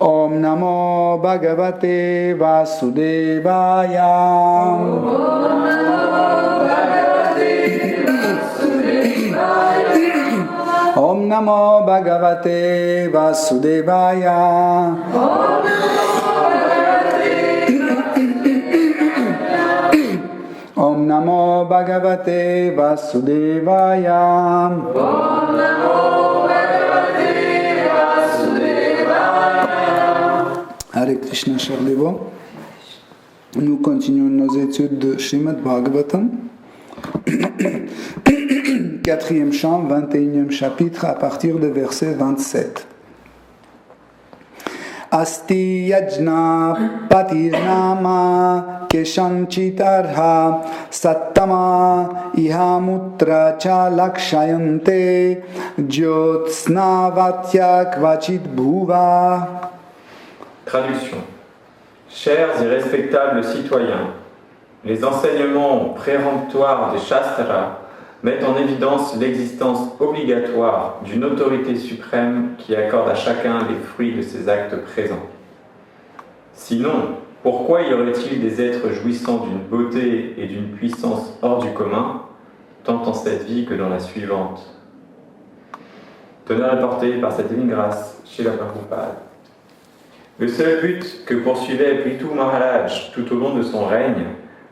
Om Namo Bhagavate Vasudevaya. Om Namo Bhagavate Vasudevaya. Om Namo Bhagavate Vasudevaya. Hare Krishna, chers dévots. Nous continuons nos études de Srimad Bhagavatam. Quatrième chant, 21e chapitre, à partir de verset 27. Asti yajna patirnama keshanchitarha sattama ihamutra cha lakshayante jyotsnavatya kvachit bhuva. Traduction. Chers et respectables citoyens, les enseignements péremptoires des Shastras mettent en évidence l'existence obligatoire d'une autorité suprême qui accorde à chacun les fruits de ses actes présents. Sinon, pourquoi y aurait-il des êtres jouissant d'une beauté et d'une puissance hors du commun, tant en cette vie que dans la suivante? Teneur est porté par cette divine grâce chez la Prabhupada. Le seul but que poursuivait Prithu Maharaj tout au long de son règne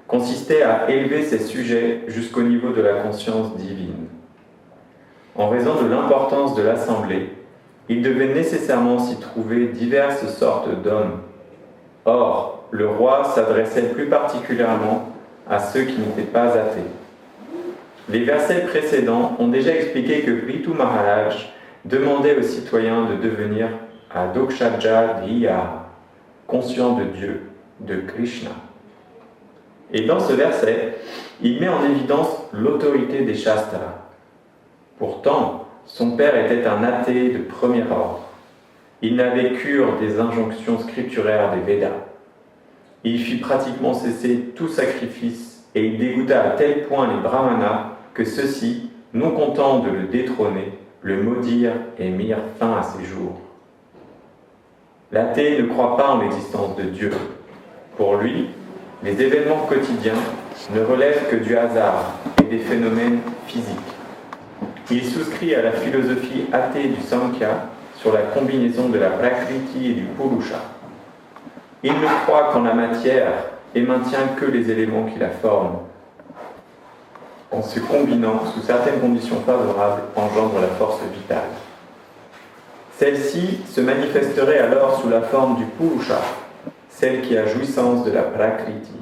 consistait à élever ses sujets jusqu'au niveau de la conscience divine. En raison de l'importance de l'assemblée, il devait nécessairement s'y trouver diverses sortes d'hommes. Or, le roi s'adressait plus particulièrement à ceux qui n'étaient pas athées. Les versets précédents ont déjà expliqué que Prithu Maharaj demandait aux citoyens de devenir Adokshaja Dhiya, conscient de Dieu, de Krishna. Et dans ce verset, il met en évidence l'autorité des Shastras. Pourtant, son père était un athée de premier ordre. Il n'avait cure des injonctions scripturaires des Védas. Il fit pratiquement cesser tout sacrifice et il dégoûta à tel point les brahmanas que ceux-ci, non contents de le détrôner, le maudirent et mirent fin à ses jours. L'athée ne croit pas en l'existence de Dieu. Pour lui, les événements quotidiens ne relèvent que du hasard et des phénomènes physiques. Il souscrit à la philosophie athée du Samkhya sur la combinaison de la Prakriti et du Purusha. Il ne croit qu'en la matière et maintient que les éléments qui la forment. En se combinant sous certaines conditions favorables, engendre la force vitale. Celle-ci se manifesterait alors sous la forme du Purusha, celle qui a jouissance de la Prakriti.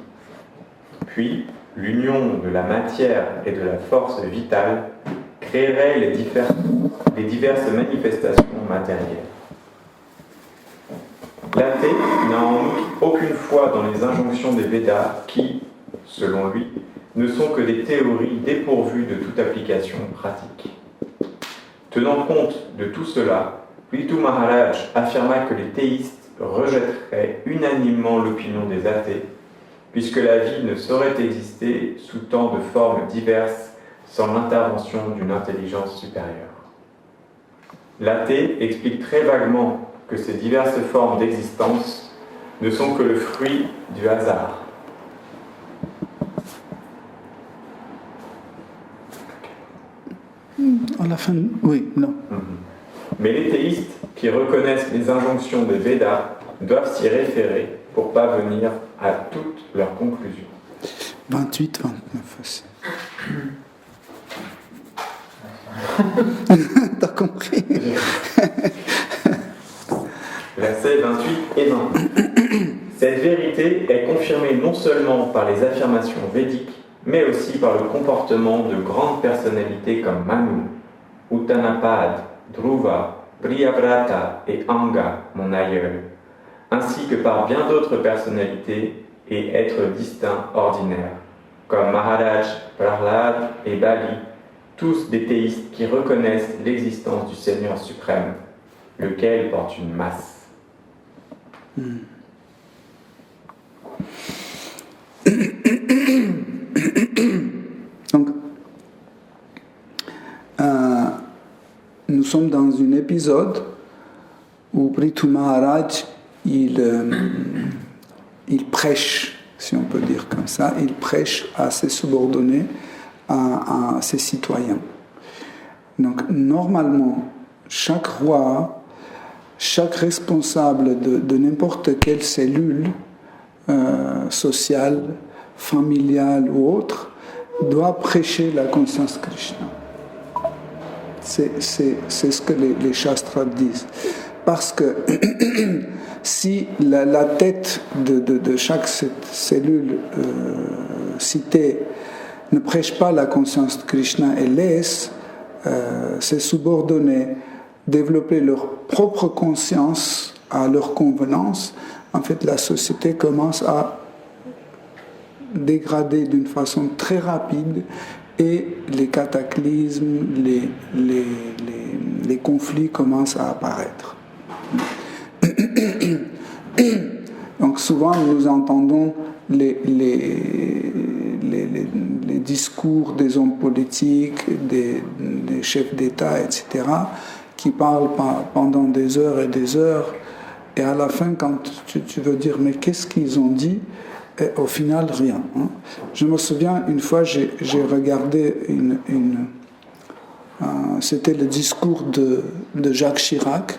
Puis, l'union de la matière et de la force vitale créerait les diverses manifestations matérielles. L'athée n'a en outre aucune foi dans les injonctions des Védas qui, selon lui, ne sont que des théories dépourvues de toute application pratique. Tenant compte de tout cela, Prithu Maharaj affirma que les théistes rejetteraient unanimement l'opinion des athées, puisque la vie ne saurait exister sous tant de formes diverses sans l'intervention d'une intelligence supérieure. L'athée explique très vaguement que ces diverses formes d'existence ne sont que le fruit du hasard. À la fin, oui, non. Mais les théistes qui reconnaissent les injonctions des Védas doivent s'y référer pour parvenir à toutes leurs conclusions. 28, 29 aussi. T'as compris? Versets 28 et 29. Cette vérité est confirmée non seulement par les affirmations védiques, mais aussi par le comportement de grandes personnalités comme Manu, Uttanapad, Dhruva, Priyavrata et Anga, mon aïeul, ainsi que par bien d'autres personnalités et êtres distincts ordinaires, comme Maharaj, Prahlad et Bali, tous des théistes qui reconnaissent l'existence du Seigneur suprême, lequel porte une masse. Donc, nous sommes dans un épisode où Prithu Maharaj il prêche, si on peut dire comme ça, il prêche à ses subordonnés, à ses citoyens. Donc normalement, chaque roi, chaque responsable de n'importe quelle cellule sociale, familiale ou autre, doit prêcher la conscience Krishna. C'est ce que les Shastras disent. Parce que si la tête de chaque cellule citée ne prêche pas la conscience de Krishna et laisse ses subordonnés développer leur propre conscience à leur convenance, en fait la société commence à dégrader d'une façon très rapide et les cataclysmes, les conflits commencent à apparaître. Donc souvent nous entendons les discours des hommes politiques, des chefs d'État, etc., qui parlent pendant des heures et des heures, et à la fin, quand tu veux dire mais qu'est-ce qu'ils ont dit, et au final rien. Je me souviens une fois, j'ai regardé c'était le discours de Jacques Chirac.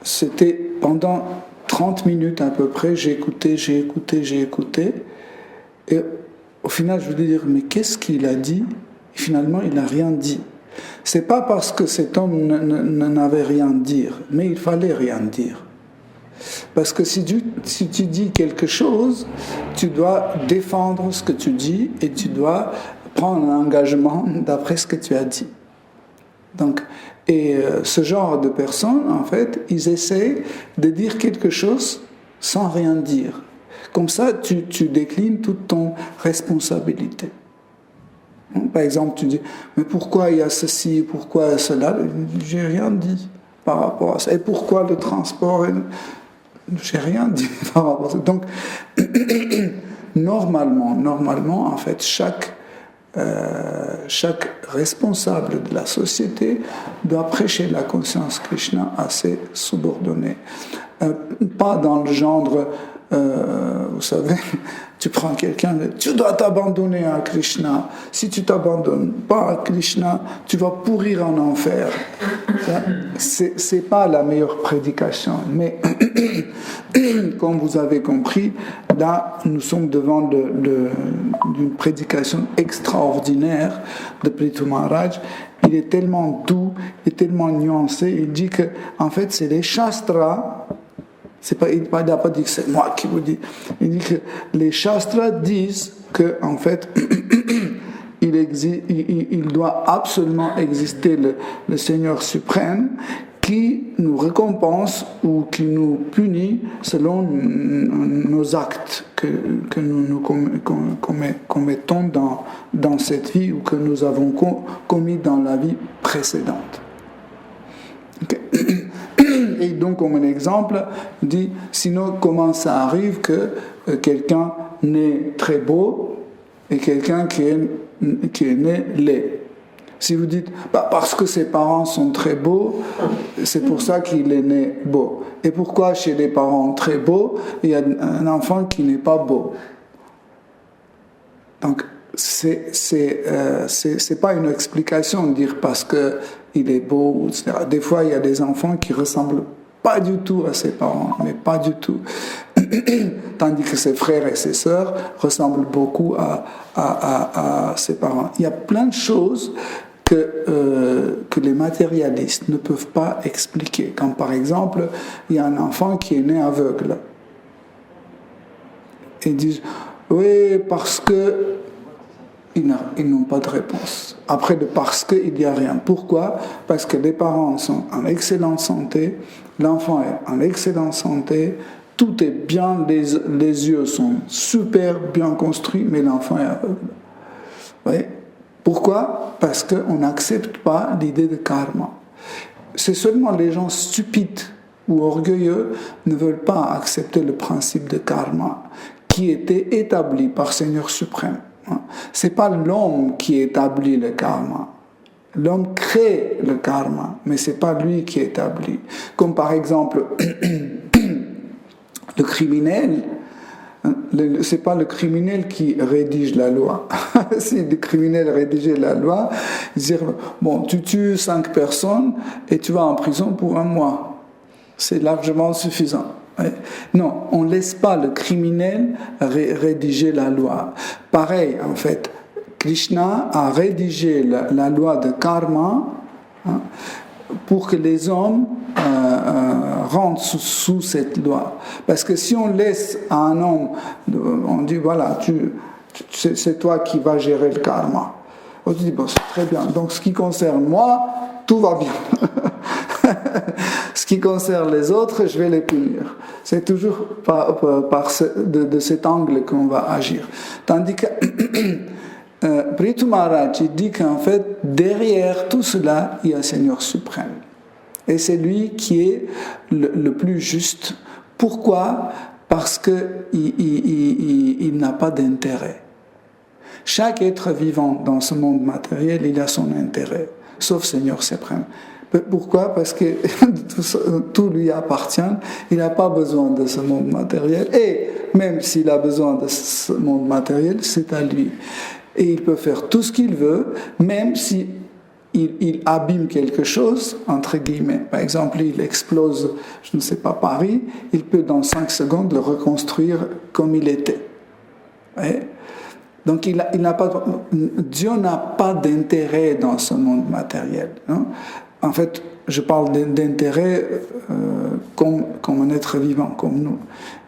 C'était pendant 30 minutes à peu près, j'ai écouté, et au final je voulais dire mais qu'est-ce qu'il a dit? Et finalement il n'a rien dit. C'est pas parce que cet homme n'avait rien à dire, mais il fallait rien dire. Parce que si tu dis quelque chose, tu dois défendre ce que tu dis et tu dois prendre un engagement d'après ce que tu as dit. Donc, ce genre de personnes, en fait, ils essaient de dire quelque chose sans rien dire. Comme ça, tu déclines toute ton responsabilité. Par exemple, tu dis, mais pourquoi il y a ceci, pourquoi cela? J'ai rien dit par rapport à ça. Et pourquoi le transport? J'ai rien dit par rapport à ça. Donc, normalement, en fait, chaque responsable de la société doit prêcher la conscience Krishna à ses subordonnés. Pas dans le genre, vous savez, tu prends quelqu'un, tu dois t'abandonner à Krishna. Si tu t'abandonnes pas à Krishna, tu vas pourrir en enfer. C'est pas la meilleure prédication, mais comme vous avez compris, là nous sommes devant d'une prédication extraordinaire de Prithu Maharaj. Il est tellement doux et tellement nuancé. Il dit que en fait c'est les Shastras. Il n'a pas dit que c'est moi qui vous dis. Il dit que les Shastras disent que en fait il doit absolument exister le Seigneur suprême qui nous récompense ou qui nous punit selon nos actes que nous commettons dans cette vie ou que nous avons commis dans la vie précédente. Okay. Et donc, comme un exemple, il dit, sinon, comment ça arrive que quelqu'un naît très beau et quelqu'un qui est né laid? Si vous dites, parce que ses parents sont très beaux, c'est pour ça qu'il est né beau. Et pourquoi chez les parents très beaux, il y a un enfant qui n'est pas beau? Donc, c'est pas une explication de dire parce que il est beau, etc. Des fois, il y a des enfants qui ressemblent pas du tout à ses parents, mais pas du tout. Tandis que ses frères et ses sœurs ressemblent beaucoup à ses parents. Il y a plein de choses que les matérialistes ne peuvent pas expliquer. Comme par exemple, il y a un enfant qui est né aveugle. Ils disent, oui, parce que ils n'ont pas de réponse. Après, parce qu'il n'y a rien. Pourquoi? Parce que les parents sont en excellente santé, l'enfant est en excellente santé, tout est bien, les yeux sont super bien construits, mais l'enfant est aveugle. Vous voyez? Pourquoi? Parce qu'on n'accepte pas l'idée de karma. C'est seulement les gens stupides ou orgueilleux ne veulent pas accepter le principe de karma qui était établi par Seigneur suprême. C'est pas l'homme qui établit le karma. L'homme crée le karma, mais ce n'est pas lui qui établit. Comme par exemple, le criminel, ce n'est pas le criminel qui rédige la loi. Si le criminel rédigeait la loi, il dirait, bon, tu tues 5 personnes et tu vas en prison pour 1 mois. C'est largement suffisant. Non, on ne laisse pas le criminel rédiger la loi. Pareil, en fait, Krishna a rédigé la loi de karma pour que les hommes rentrent sous cette loi. Parce que si on laisse à un homme, on dit voilà, c'est toi qui vas gérer le karma. On dit bon, c'est très bien. Donc ce qui concerne moi, tout va bien. Ce qui concerne les autres, je vais les punir. C'est toujours de cet angle qu'on va agir. Tandis que Prithu Maharaj dit qu'en fait, derrière tout cela, il y a un Seigneur suprême. Et c'est lui qui est le plus juste. Pourquoi ? Parce qu'il n'a pas d'intérêt. Chaque être vivant dans ce monde matériel, il a son intérêt, sauf Seigneur suprême. Pourquoi ? Parce que tout lui appartient, il n'a pas besoin de ce monde matériel, et même s'il a besoin de ce monde matériel, c'est à lui. Et il peut faire tout ce qu'il veut, même si il abîme quelque chose, entre guillemets. Par exemple, il explose, je ne sais pas, Paris, il peut dans 5 secondes le reconstruire comme il était. Ouais. Donc Dieu n'a pas d'intérêt dans ce monde matériel. Hein. En fait, je parle d'intérêt comme un être vivant, comme nous.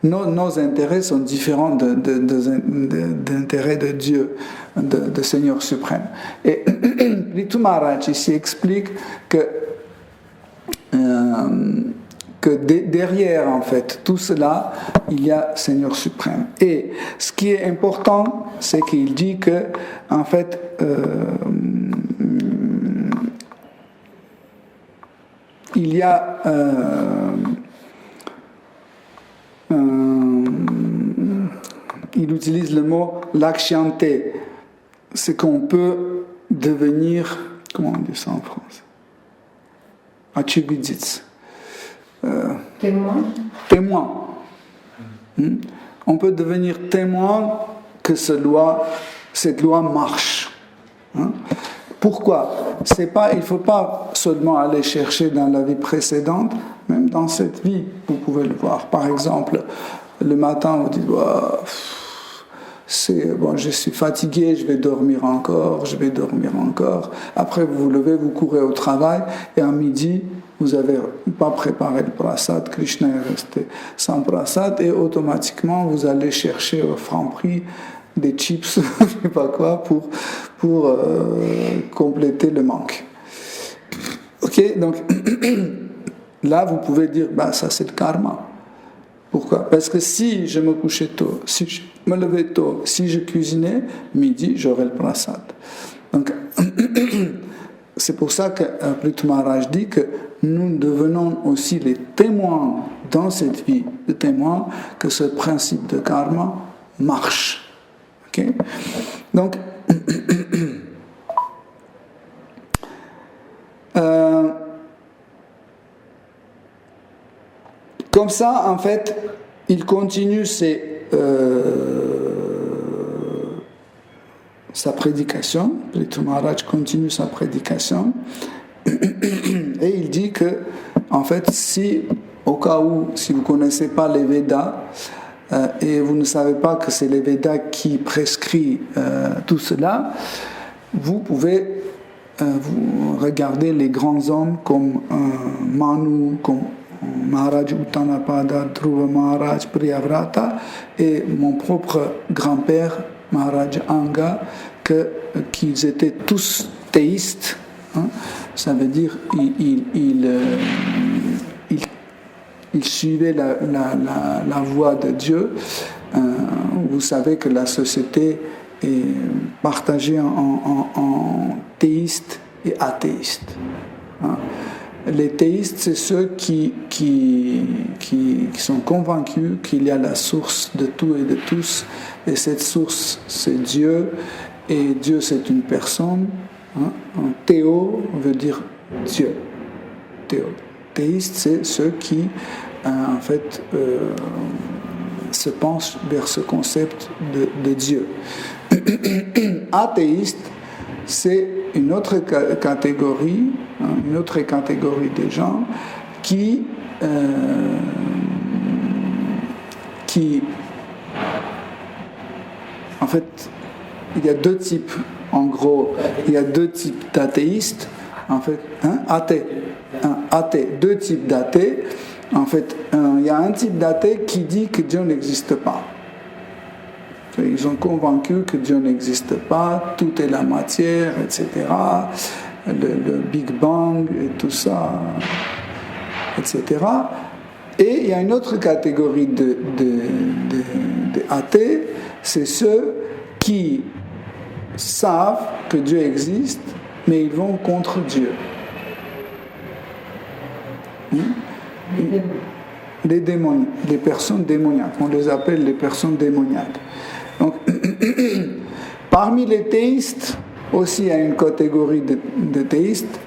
Nos intérêts sont différents d'intérêts de Dieu, de Seigneur suprême. Et Prithu Maharaj ici explique que derrière, en fait, tout cela, il y a Seigneur suprême. Et ce qui est important, c'est qu'il dit que, en fait, il y a il utilise le mot lakshante, c'est qu'on peut devenir, comment on dit ça en français, achividits. Témoin. On peut devenir témoin que cette loi marche. Pourquoi ? Il ne faut pas seulement aller chercher dans la vie précédente, même dans cette vie, vous pouvez le voir. Par exemple, le matin, vous dites je suis fatigué, je vais dormir encore. Après, vous vous levez, vous courez au travail, et à midi, vous n'avez pas préparé le prasad, Krishna est resté sans prasad, et automatiquement, vous allez chercher au Franprix des chips, je ne sais pas quoi, pour compléter le manque. Ok, donc là, vous pouvez dire, ça c'est le karma. Pourquoi ? Parce que si je me couchais tôt, si je me levais tôt, si je cuisinais, midi, j'aurais le prasad. Donc, c'est pour ça que Prithu Maharaj dit que nous devenons aussi les témoins dans cette vie, les témoins que ce principe de karma marche. Okay? Donc, comme ça, en fait, il continue sa prédication. Prithu Maharaj continue sa prédication. Et il dit que, en fait, au cas où, si vous ne connaissez pas les Védas, et vous ne savez pas que c'est les Védas qui prescrit tout cela, vous pouvez vous regarder les grands hommes comme Manu, comme Maharaj Uttanapada, Dhruva Maharaj, Priyavrata, et mon propre grand-père, Maharaj Anga, qu'ils étaient tous théistes. Ça veut dire il suivait la voie de Dieu. Vous savez que la société est partagée en théistes et athéistes. Les théistes, c'est ceux qui sont convaincus qu'il y a la source de tout et de tous, et cette source, c'est Dieu, et Dieu, c'est une personne, Hein? Théo veut dire Dieu. Théo. Théiste, c'est ceux qui, en fait, se penchent vers ce concept de Dieu. Athéiste, c'est une autre catégorie, de gens qui en fait, il y a deux types, en gros, il y a deux types d'athéistes, en fait, athées, deux types d'athées. En fait, il y a un type d'athée qui dit que Dieu n'existe pas. Ils sont convaincus que Dieu n'existe pas, tout est la matière, etc. Le Big Bang et tout ça, etc. Et il y a une autre catégorie d'athées, c'est ceux qui savent que Dieu existe, mais ils vont contre Dieu. Les démons, les personnes démoniaques, on les appelle les personnes démoniaques. Donc, parmi les théistes, aussi il y a une catégorie de théistes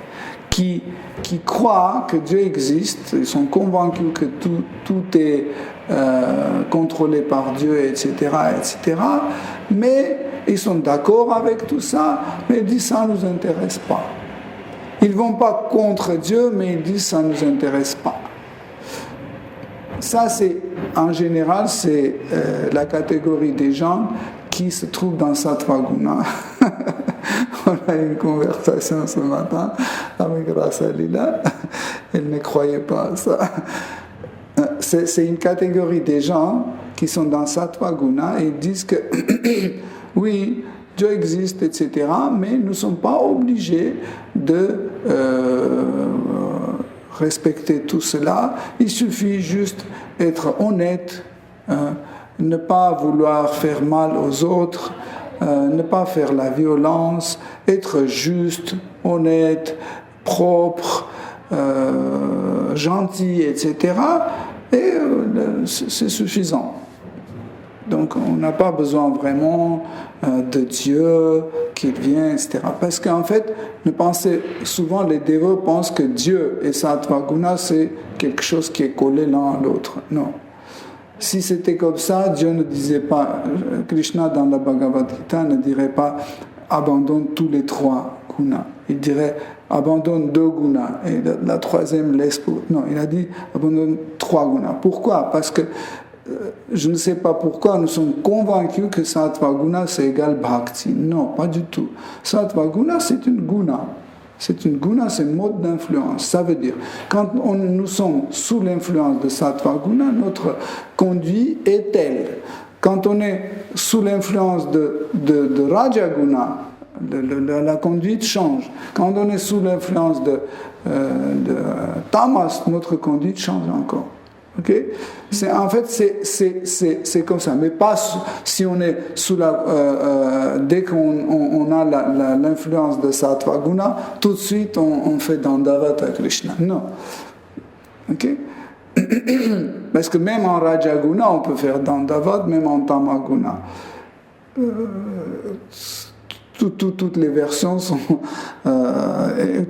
qui croient que Dieu existe, ils sont convaincus que tout est contrôlé par Dieu, etc., etc., mais ils sont d'accord avec tout ça, mais ils disent ça ne nous intéresse pas. Ils ne vont pas contre Dieu, mais ils disent ça ne nous intéresse pas. Ça, en général, c'est la catégorie des gens qui se trouvent dans Sattva Guna. On a eu une conversation ce matin avec Rasalila. Elle ne croyait pas à ça. C'est une catégorie des gens qui sont dans Sattva Guna et ils disent que oui, Dieu existe, etc., mais nous ne sommes pas obligés de respecter tout cela. Il suffit juste d'être honnête, ne pas vouloir faire mal aux autres, ne pas faire la violence, être juste, honnête, propre, gentil, etc. Et c'est suffisant. Donc on n'a pas besoin vraiment de Dieu qui vient, etc. Parce qu'en fait, souvent les dévots pensent que Dieu et Sattva Guna, c'est quelque chose qui est collé l'un à l'autre. Non. Si c'était comme ça, Dieu ne disait pas, Krishna dans la Bhagavad Gita ne dirait pas abandonne tous les trois gunas. Il dirait abandonne 2 gunas et la troisième laisse pour. Non, il a dit abandonne 3 gunas. Pourquoi? Parce que je ne sais pas pourquoi nous sommes convaincus que Sattva Guna c'est égal Bhakti. Non, pas du tout. Sattva Guna c'est une guna. C'est une guna, c'est un mode d'influence. Ça veut dire, quand nous sommes sous l'influence de Sattva Guna, notre conduite est telle. Quand on est sous l'influence de Raja Guna, la conduite change. Quand on est sous l'influence de Tamas, notre conduite change encore. Okay? En fait, c'est comme ça, mais pas si on est sous dès qu'on a l'influence de Sattva Guna, tout de suite on fait Dandavata Krishna. Non. Okay? Parce que même en Raja Guna, on peut faire Dandavat, même en Tama Guna. Toutes les versions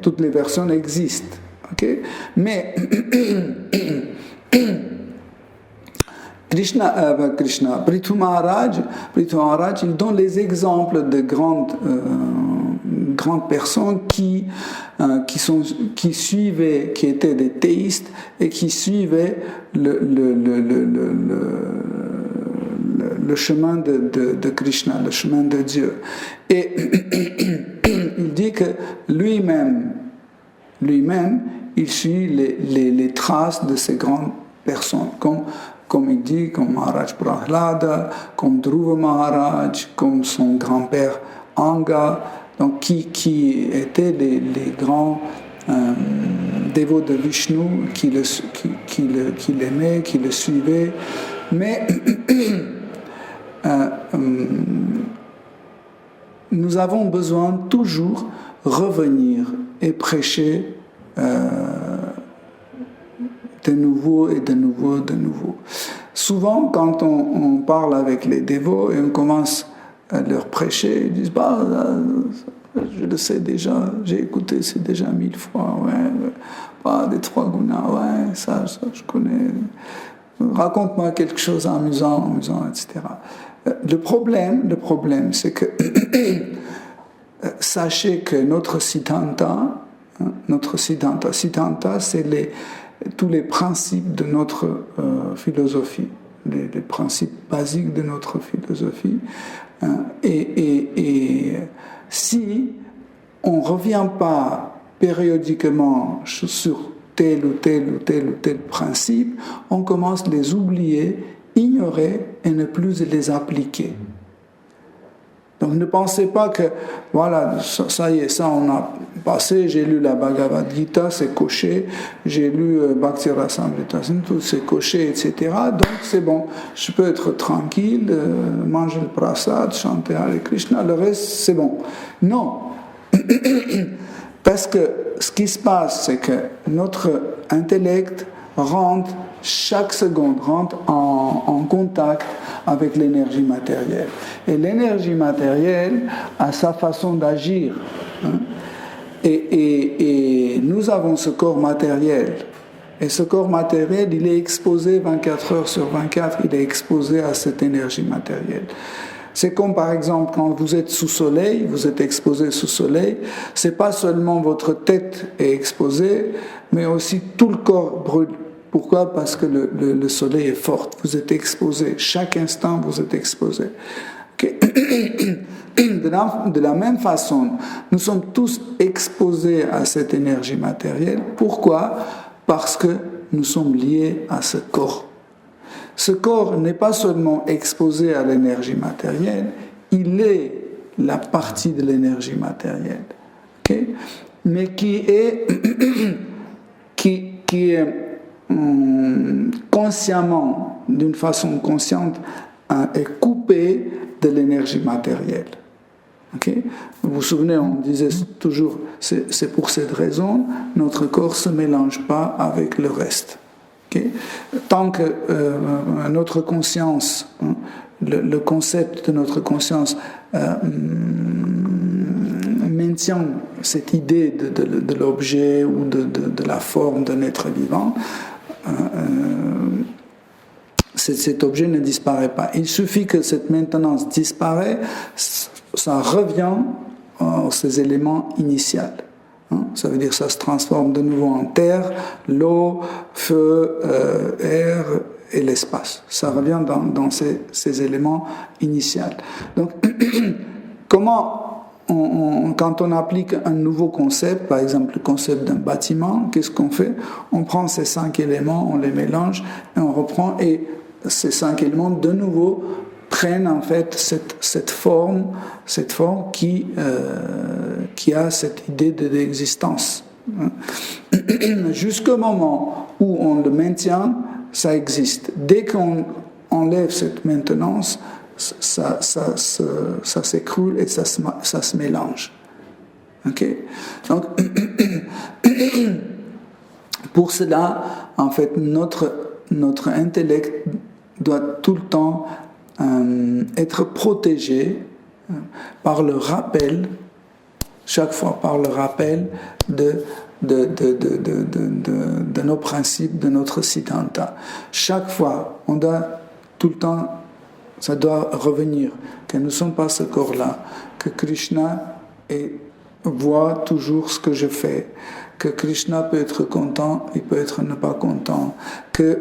toutes les versions existent. Okay? Mais Prithu Maharaj, il donne les exemples de grandes personnes qui suivaient, qui étaient des théistes et qui suivaient le chemin de Krishna, le chemin de Dieu. Et il dit que lui-même, il suit les traces de ces grandes personnes, comme il dit, comme Maharaj Prahlada, comme Dhruva Maharaj, comme son grand-père Anga, donc qui étaient les grands dévots de Vishnu, qui l'aimaient, qui le suivaient. Mais nous avons besoin toujours revenir et prêcher de nouveau et de nouveau, de nouveau. Souvent, quand on parle avec les dévots et on commence à leur prêcher, ils disent je le sais déjà, j'ai écouté, c'est déjà 1000 fois, ouais, pas des 3 gunas, ouais, ça, je connais. Raconte-moi quelque chose amusant, etc. Le problème, c'est que sachez que notre Siddhanta, c'est tous les principes de notre philosophie, les principes basiques de notre philosophie. Et si on ne revient pas périodiquement sur tel ou tel principe, on commence à les oublier, ignorer et ne plus les appliquer. Donc ne pensez pas que, voilà, ça y est, ça on a passé, j'ai lu la Bhagavad Gita, c'est coché, j'ai lu Bhakti Rasamrita Sindhu, c'est coché, etc. Donc c'est bon, je peux être tranquille, manger le prasad, chanter Hare Krishna, le reste c'est bon. Non, parce que ce qui se passe, c'est que notre intellect rentre chaque seconde en contact avec l'énergie matérielle. Et l'énergie matérielle a sa façon d'agir. Et nous avons ce corps matériel. Et ce corps matériel, il est exposé 24 heures sur 24, il est exposé à cette énergie matérielle. C'est comme par exemple quand vous êtes sous soleil, vous êtes exposé sous soleil, c'est pas seulement votre tête est exposée, mais aussi tout le corps brûle. Pourquoi ? Parce que le soleil est fort, vous êtes exposé, chaque instant vous êtes exposé. Okay. De la même façon, nous sommes tous exposés à cette énergie matérielle. Pourquoi ? Parce que nous sommes liés à ce corps. Ce corps n'est pas seulement exposé à l'énergie matérielle, il est la partie de l'énergie matérielle, okay? Mais qui est consciemment, d'une façon consciente, est coupé de l'énergie matérielle. Okay? Vous vous souvenez, on disait toujours, c'est pour cette raison, notre corps ne se mélange pas avec le reste. Okay? Tant que notre conscience, le concept de notre conscience maintient cette idée de l'objet ou de la forme d'un être vivant, cet objet ne disparaît pas. Il suffit que cette maintenance disparaisse, ça revient à ces éléments initiaux. Ça veut dire que ça se transforme de nouveau en terre, l'eau, feu, air et l'espace. Ça revient dans ces éléments initiaux. Donc, quand on applique un nouveau concept, par exemple le concept d'un bâtiment, qu'est-ce qu'on fait ? On prend ces 5 éléments, on les mélange et on reprend, et ces 5 éléments de nouveau prennent en fait cette forme qui a cette idée d'existence. Jusqu'au moment où on le maintient, ça existe. Dès qu'on enlève cette maintenance, ça s'écroule et ça se mélange. Okay? Donc, pour cela, en fait, notre intellect doit tout le temps être protégé par le rappel, chaque fois par le rappel de nos principes, de notre Siddhanta. Chaque fois, on doit tout le temps, ça doit revenir, que nous ne sommes pas ce corps-là, que Krishna voit toujours ce que je fais, que Krishna peut être content, il peut être ne pas content, que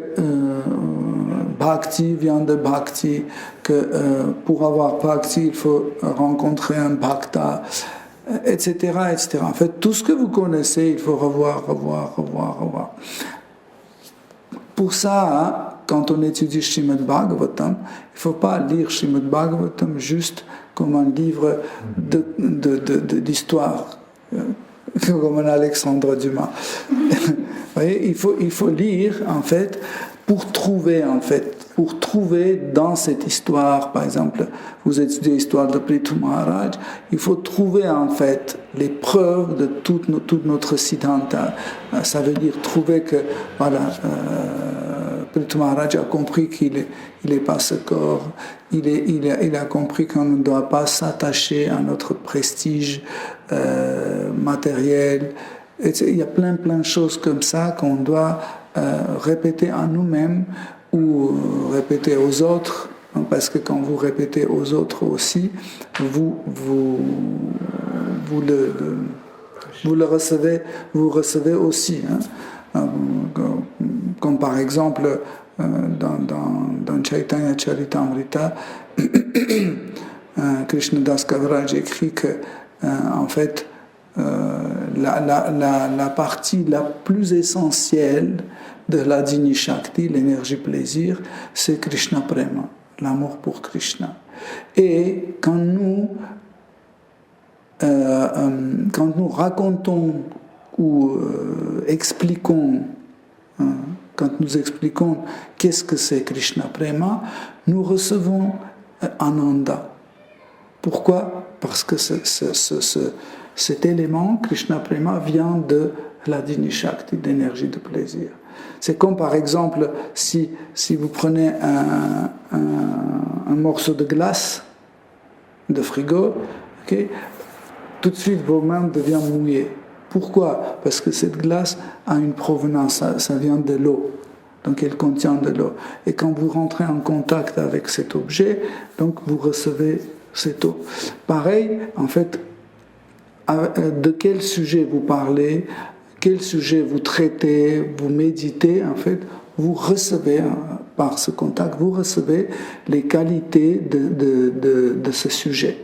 Bhakti vient de Bhakti, que pour avoir Bhakti, il faut rencontrer un Bhakta, etc., etc. En fait, tout ce que vous connaissez, il faut revoir. Pour ça, quand on étudie Srimad Bhagavatam, il ne faut pas lire Srimad Bhagavatam juste comme un livre d'histoire, comme un Alexandre Dumas. Vous voyez, il faut lire, en fait, pour trouver dans cette histoire, par exemple, vous étudiez l'histoire de Prithu Maharaj, il faut trouver en fait les preuves de toute notre Siddhanta. Ça veut dire trouver que, voilà, Prithu Maharaj a compris qu'il est pas ce corps, il a compris qu'on ne doit pas s'attacher à notre prestige matériel. Et il y a plein de choses comme ça qu'on doit répéter à nous-mêmes ou répéter aux autres, parce que quand vous répétez aux autres aussi, vous le recevez aussi. Comme par exemple dans Chaitanya Charitamrita, Krishnadas Kaviraj écrit que en fait la partie la plus essentielle de la Dini Shakti, l'énergie plaisir, c'est Krishna Prema, l'amour pour Krishna. Et quand nous racontons ou expliquons, quand nous expliquons qu'est-ce que c'est Krishna Prema, nous recevons Ananda. Pourquoi ? Parce que cet élément, Krishna Prema, vient de la Dini Shakti, d'énergie de plaisir. C'est comme par exemple si vous prenez un morceau de glace de frigo, okay, tout de suite vos mains deviennent mouillées. Pourquoi ? Parce que cette glace a une provenance, ça vient de l'eau, donc elle contient de l'eau. Et quand vous rentrez en contact avec cet objet, donc vous recevez cette eau. Pareil, en fait, de quel sujet vous parlez, quel sujet vous traitez, vous méditez, en fait, vous recevez, par ce contact, vous recevez les qualités de ce sujet.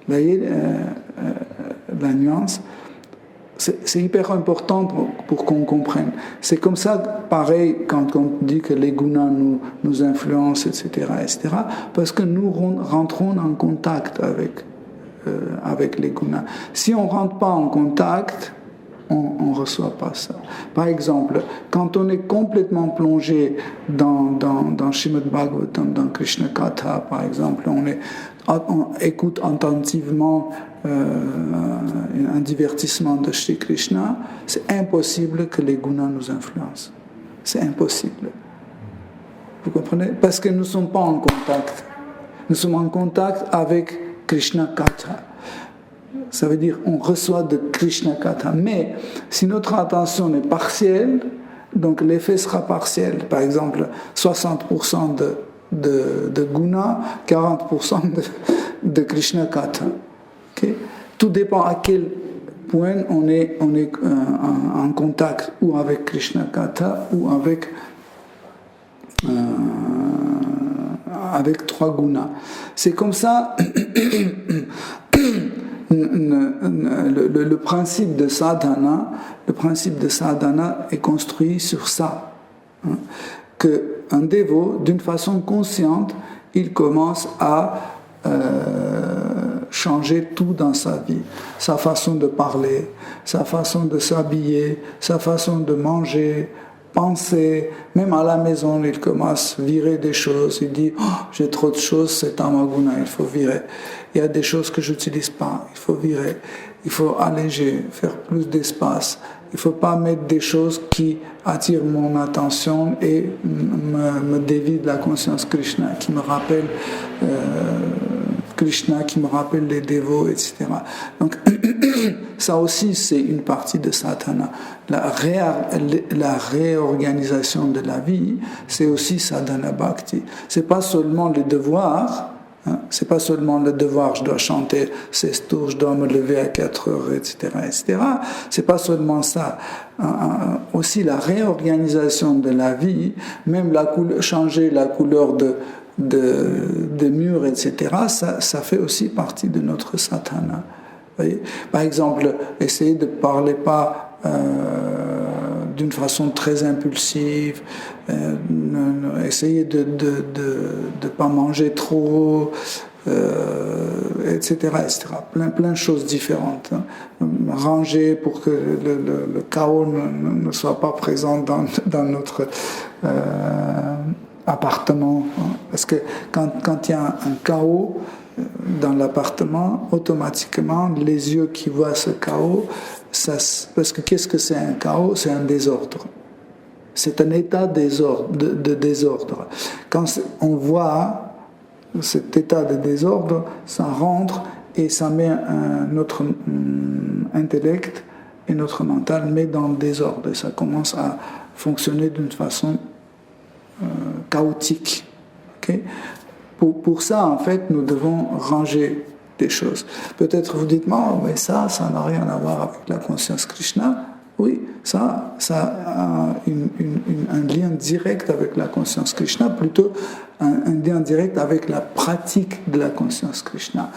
Vous voyez la nuance ? C'est hyper important pour qu'on comprenne. C'est comme ça, pareil, quand on dit que les gunas nous influencent, etc., parce que nous rentrons en contact avec les gunas. Si on ne rentre pas en contact, on ne reçoit pas ça. Par exemple, quand on est complètement plongé dans Srimad Bhagavatam, dans Krishna Katha, par exemple, on écoute attentivement un divertissement de Shri Krishna, c'est impossible que les gunas nous influencent. C'est impossible. Vous comprenez ? Parce que nous ne sommes pas en contact. Nous sommes en contact avec Krishna Katha. Ça veut dire on reçoit de Krishna Katha. Mais si notre attention est partielle, donc l'effet sera partiel. Par exemple, 60% de guna, 40% de Krishna Katha. Okay? Tout dépend à quel point on est en contact ou avec Krishna Katha ou avec trois gunas. C'est comme ça. Le principe de sadhana est construit sur ça, qu'un dévot, d'une façon consciente, il commence à changer tout dans sa vie, sa façon de parler, sa façon de s'habiller, sa façon de manger, penser, même à la maison, il commence à virer des choses, il dit j'ai trop de choses, c'est tamaguna, il faut virer. Il y a des choses que je n'utilise pas, il faut virer, il faut alléger, faire plus d'espace. Il ne faut pas mettre des choses qui attirent mon attention et me dévient de la conscience Krishna, qui me rappelle Krishna, qui me rappelle les dévots, etc. Donc ça aussi c'est une partie de sadhana. La réorganisation de la vie, c'est aussi sadhana bhakti. C'est pas seulement le devoir. C'est pas seulement le devoir, je dois chanter 16 tours, je dois me lever à 4 heures, etc., etc. C'est pas seulement ça. Aussi la réorganisation de la vie, même changer la couleur des murs, etc., ça fait aussi partie de notre sadhana. Voyez? Par exemple, essayer de ne parler pas d'une façon très impulsive, essayer de ne pas manger trop, etc., etc. Plein de choses différentes. Ranger pour que le chaos ne soit pas présent dans notre appartement. Parce que quand il y a un chaos dans l'appartement, automatiquement, les yeux qui voient ce chaos, parce que qu'est-ce que c'est un chaos ? C'est un désordre. c'est un état de désordre. Quand on voit cet état de désordre, ça rentre et ça met notre intellect et notre mental met dans le désordre. Et ça commence à fonctionner d'une façon chaotique. Okay? Pour ça, en fait, nous devons ranger des choses. Peut-être vous dites, oh, mais ça n'a rien à voir avec la conscience Krishna. Oui, ça a un lien direct avec la conscience Krishna, plutôt un lien direct avec la pratique de la conscience Krishna.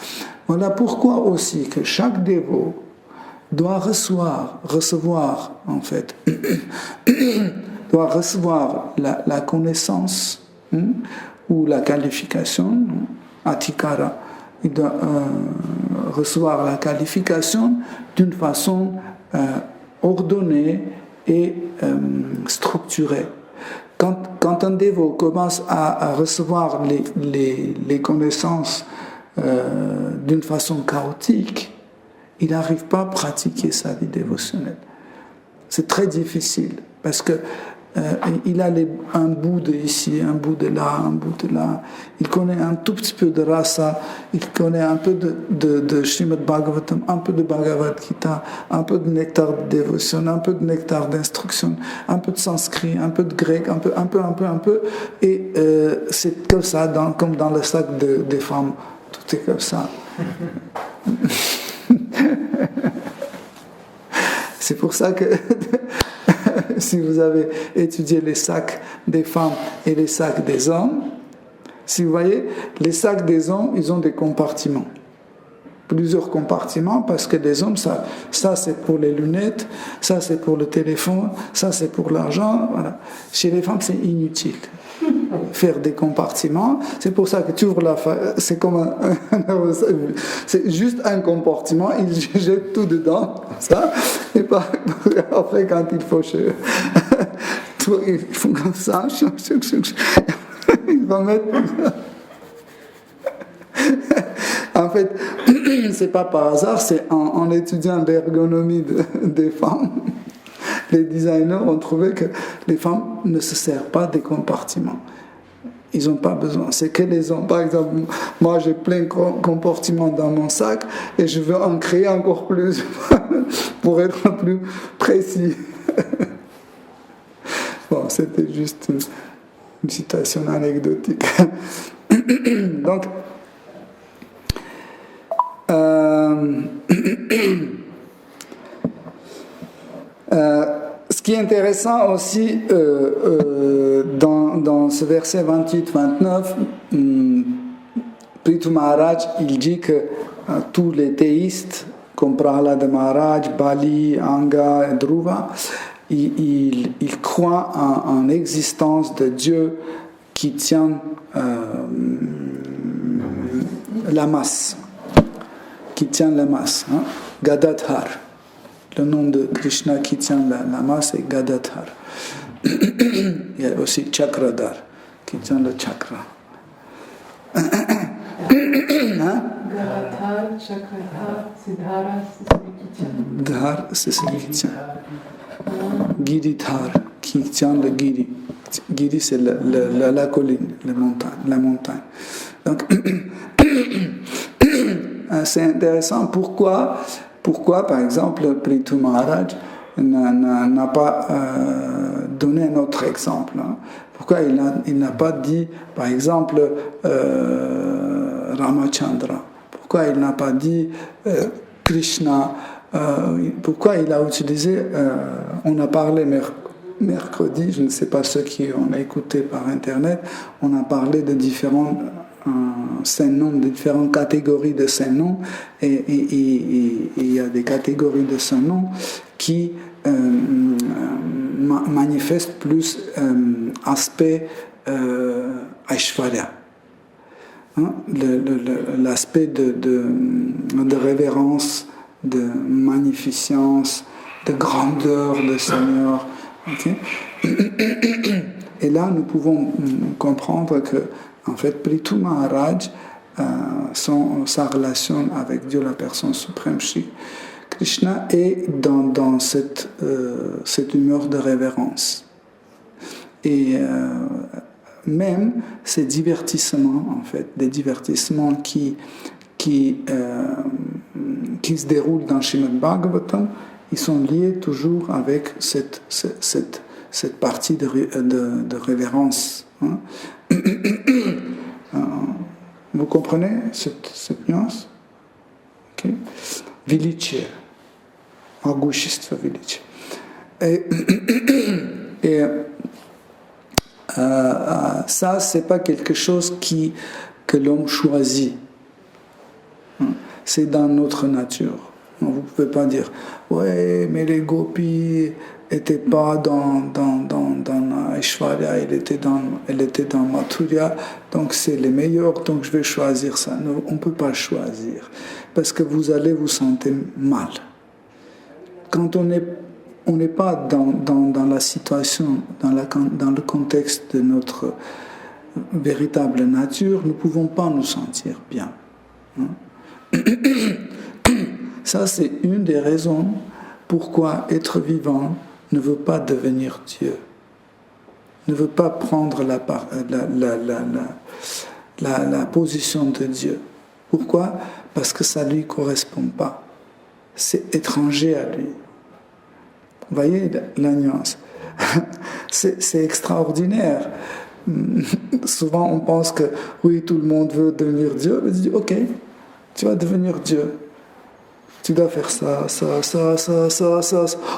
Voilà pourquoi aussi que chaque dévot doit recevoir en fait, doit recevoir la connaissance ou la qualification, atikara. Il doit recevoir la qualification d'une façon ordonnée et structurée. Quand un dévot commence à recevoir les connaissances d'une façon chaotique, il n'arrive pas à pratiquer sa vie dévotionnelle. C'est très difficile parce que il a un bout de ici, un bout de là, un bout de là. Il connaît un tout petit peu de rasa, il connaît un peu de Srimad Bhagavatam, un peu de Bhagavad Gita, un peu de nectar de dévotion, un peu de nectar d'instruction, un peu de sanskrit, un peu de grec, un peu. Et c'est comme ça, comme dans le sac des femmes. Tout est comme ça. C'est pour ça que si vous avez étudié les sacs des femmes et les sacs des hommes, si vous voyez, les sacs des hommes, ils ont des compartiments. Plusieurs compartiments, parce que les hommes, ça c'est pour les lunettes, ça c'est pour le téléphone, ça c'est pour l'argent. Voilà. Chez les femmes, c'est inutile. Faire des compartiments, c'est pour ça que tu ouvres c'est comme c'est juste un compartiment, il jette tout dedans, ça, et après quand il faut ils font comme ça, ils vont mettre en fait, c'est pas par hasard, c'est en étudiant l'ergonomie des femmes. Les designers ont trouvé que les femmes ne se servent pas des compartiments. Ils n'ont pas besoin. C'est que les hommes. Par exemple, moi j'ai plein de compartiments dans mon sac et je veux en créer encore plus pour être plus précis. Bon, c'était juste une citation anecdotique. Donc, ce qui est intéressant aussi dans ce verset 28-29, Prithu Maharaj, il dit que tous les théistes, comme Prahlada Maharaj, Bali, Anga et Dhruva, ils croient en l'existence de Dieu qui tient la masse. Qui tient la masse. Hein? Gadadhar. Le nom de Krishna qui tient la masse est Gadadhar. Il y a aussi Chakradhar qui tient le chakra. Gadadhar, Chakradhar, Siddhara, c'est celui qui tient. Dhar, c'est celui qui tient. Giridhar, qui tient le Giri. Giri, c'est la colline, la montagne. Donc, c'est intéressant. Pourquoi, par exemple, Prithu Maharaj n'a pas donné un autre exemple, hein? Pourquoi il n'a pas dit, par exemple, Ramachandra? Pourquoi il n'a pas dit Krishna? Pourquoi il a utilisé, on a parlé mercredi, je ne sais pas ceux qui ont écouté par Internet, on a parlé de différents saint-noms, de différentes catégories de saint-noms, et il y a des catégories de saint-noms qui manifestent plus aspect Aishvarya. Hein? L'aspect de révérence, de magnificence, de grandeur de Seigneur. Okay? Et là, nous pouvons comprendre que, en fait, Prithu Maharaj, sa relation avec Dieu, la personne suprême, Shri Krishna, est dans cette humeur de révérence. même ces divertissements, en fait, des divertissements qui se déroulent dans Srimad Bhagavatam, ils sont liés toujours avec cette partie de révérence. Hein. Vous comprenez cette nuance? Okay. Vilice, Augustistva Vilice. Et ça, c'est pas quelque chose que l'homme choisit. C'est dans notre nature. Vous ne pouvez pas dire ouais, mais les gopis n'étaient pas dans Aishwarya, elle était dans Mathurya, donc c'est les meilleurs, donc je vais choisir ça. Non, on ne peut pas choisir, parce que vous allez vous sentir mal. Quand on n'est pas dans la situation, dans le contexte de notre véritable nature, nous ne pouvons pas nous sentir bien. Ça, c'est une des raisons pourquoi être vivant ne veut pas devenir Dieu, ne veut pas prendre la position de Dieu. Pourquoi? Parce que ça ne lui correspond pas. C'est étranger à lui. Vous voyez la nuance? C'est extraordinaire. Souvent, on pense que oui, tout le monde veut devenir Dieu. Mais je dis, ok, tu vas devenir Dieu. Tu dois faire ça.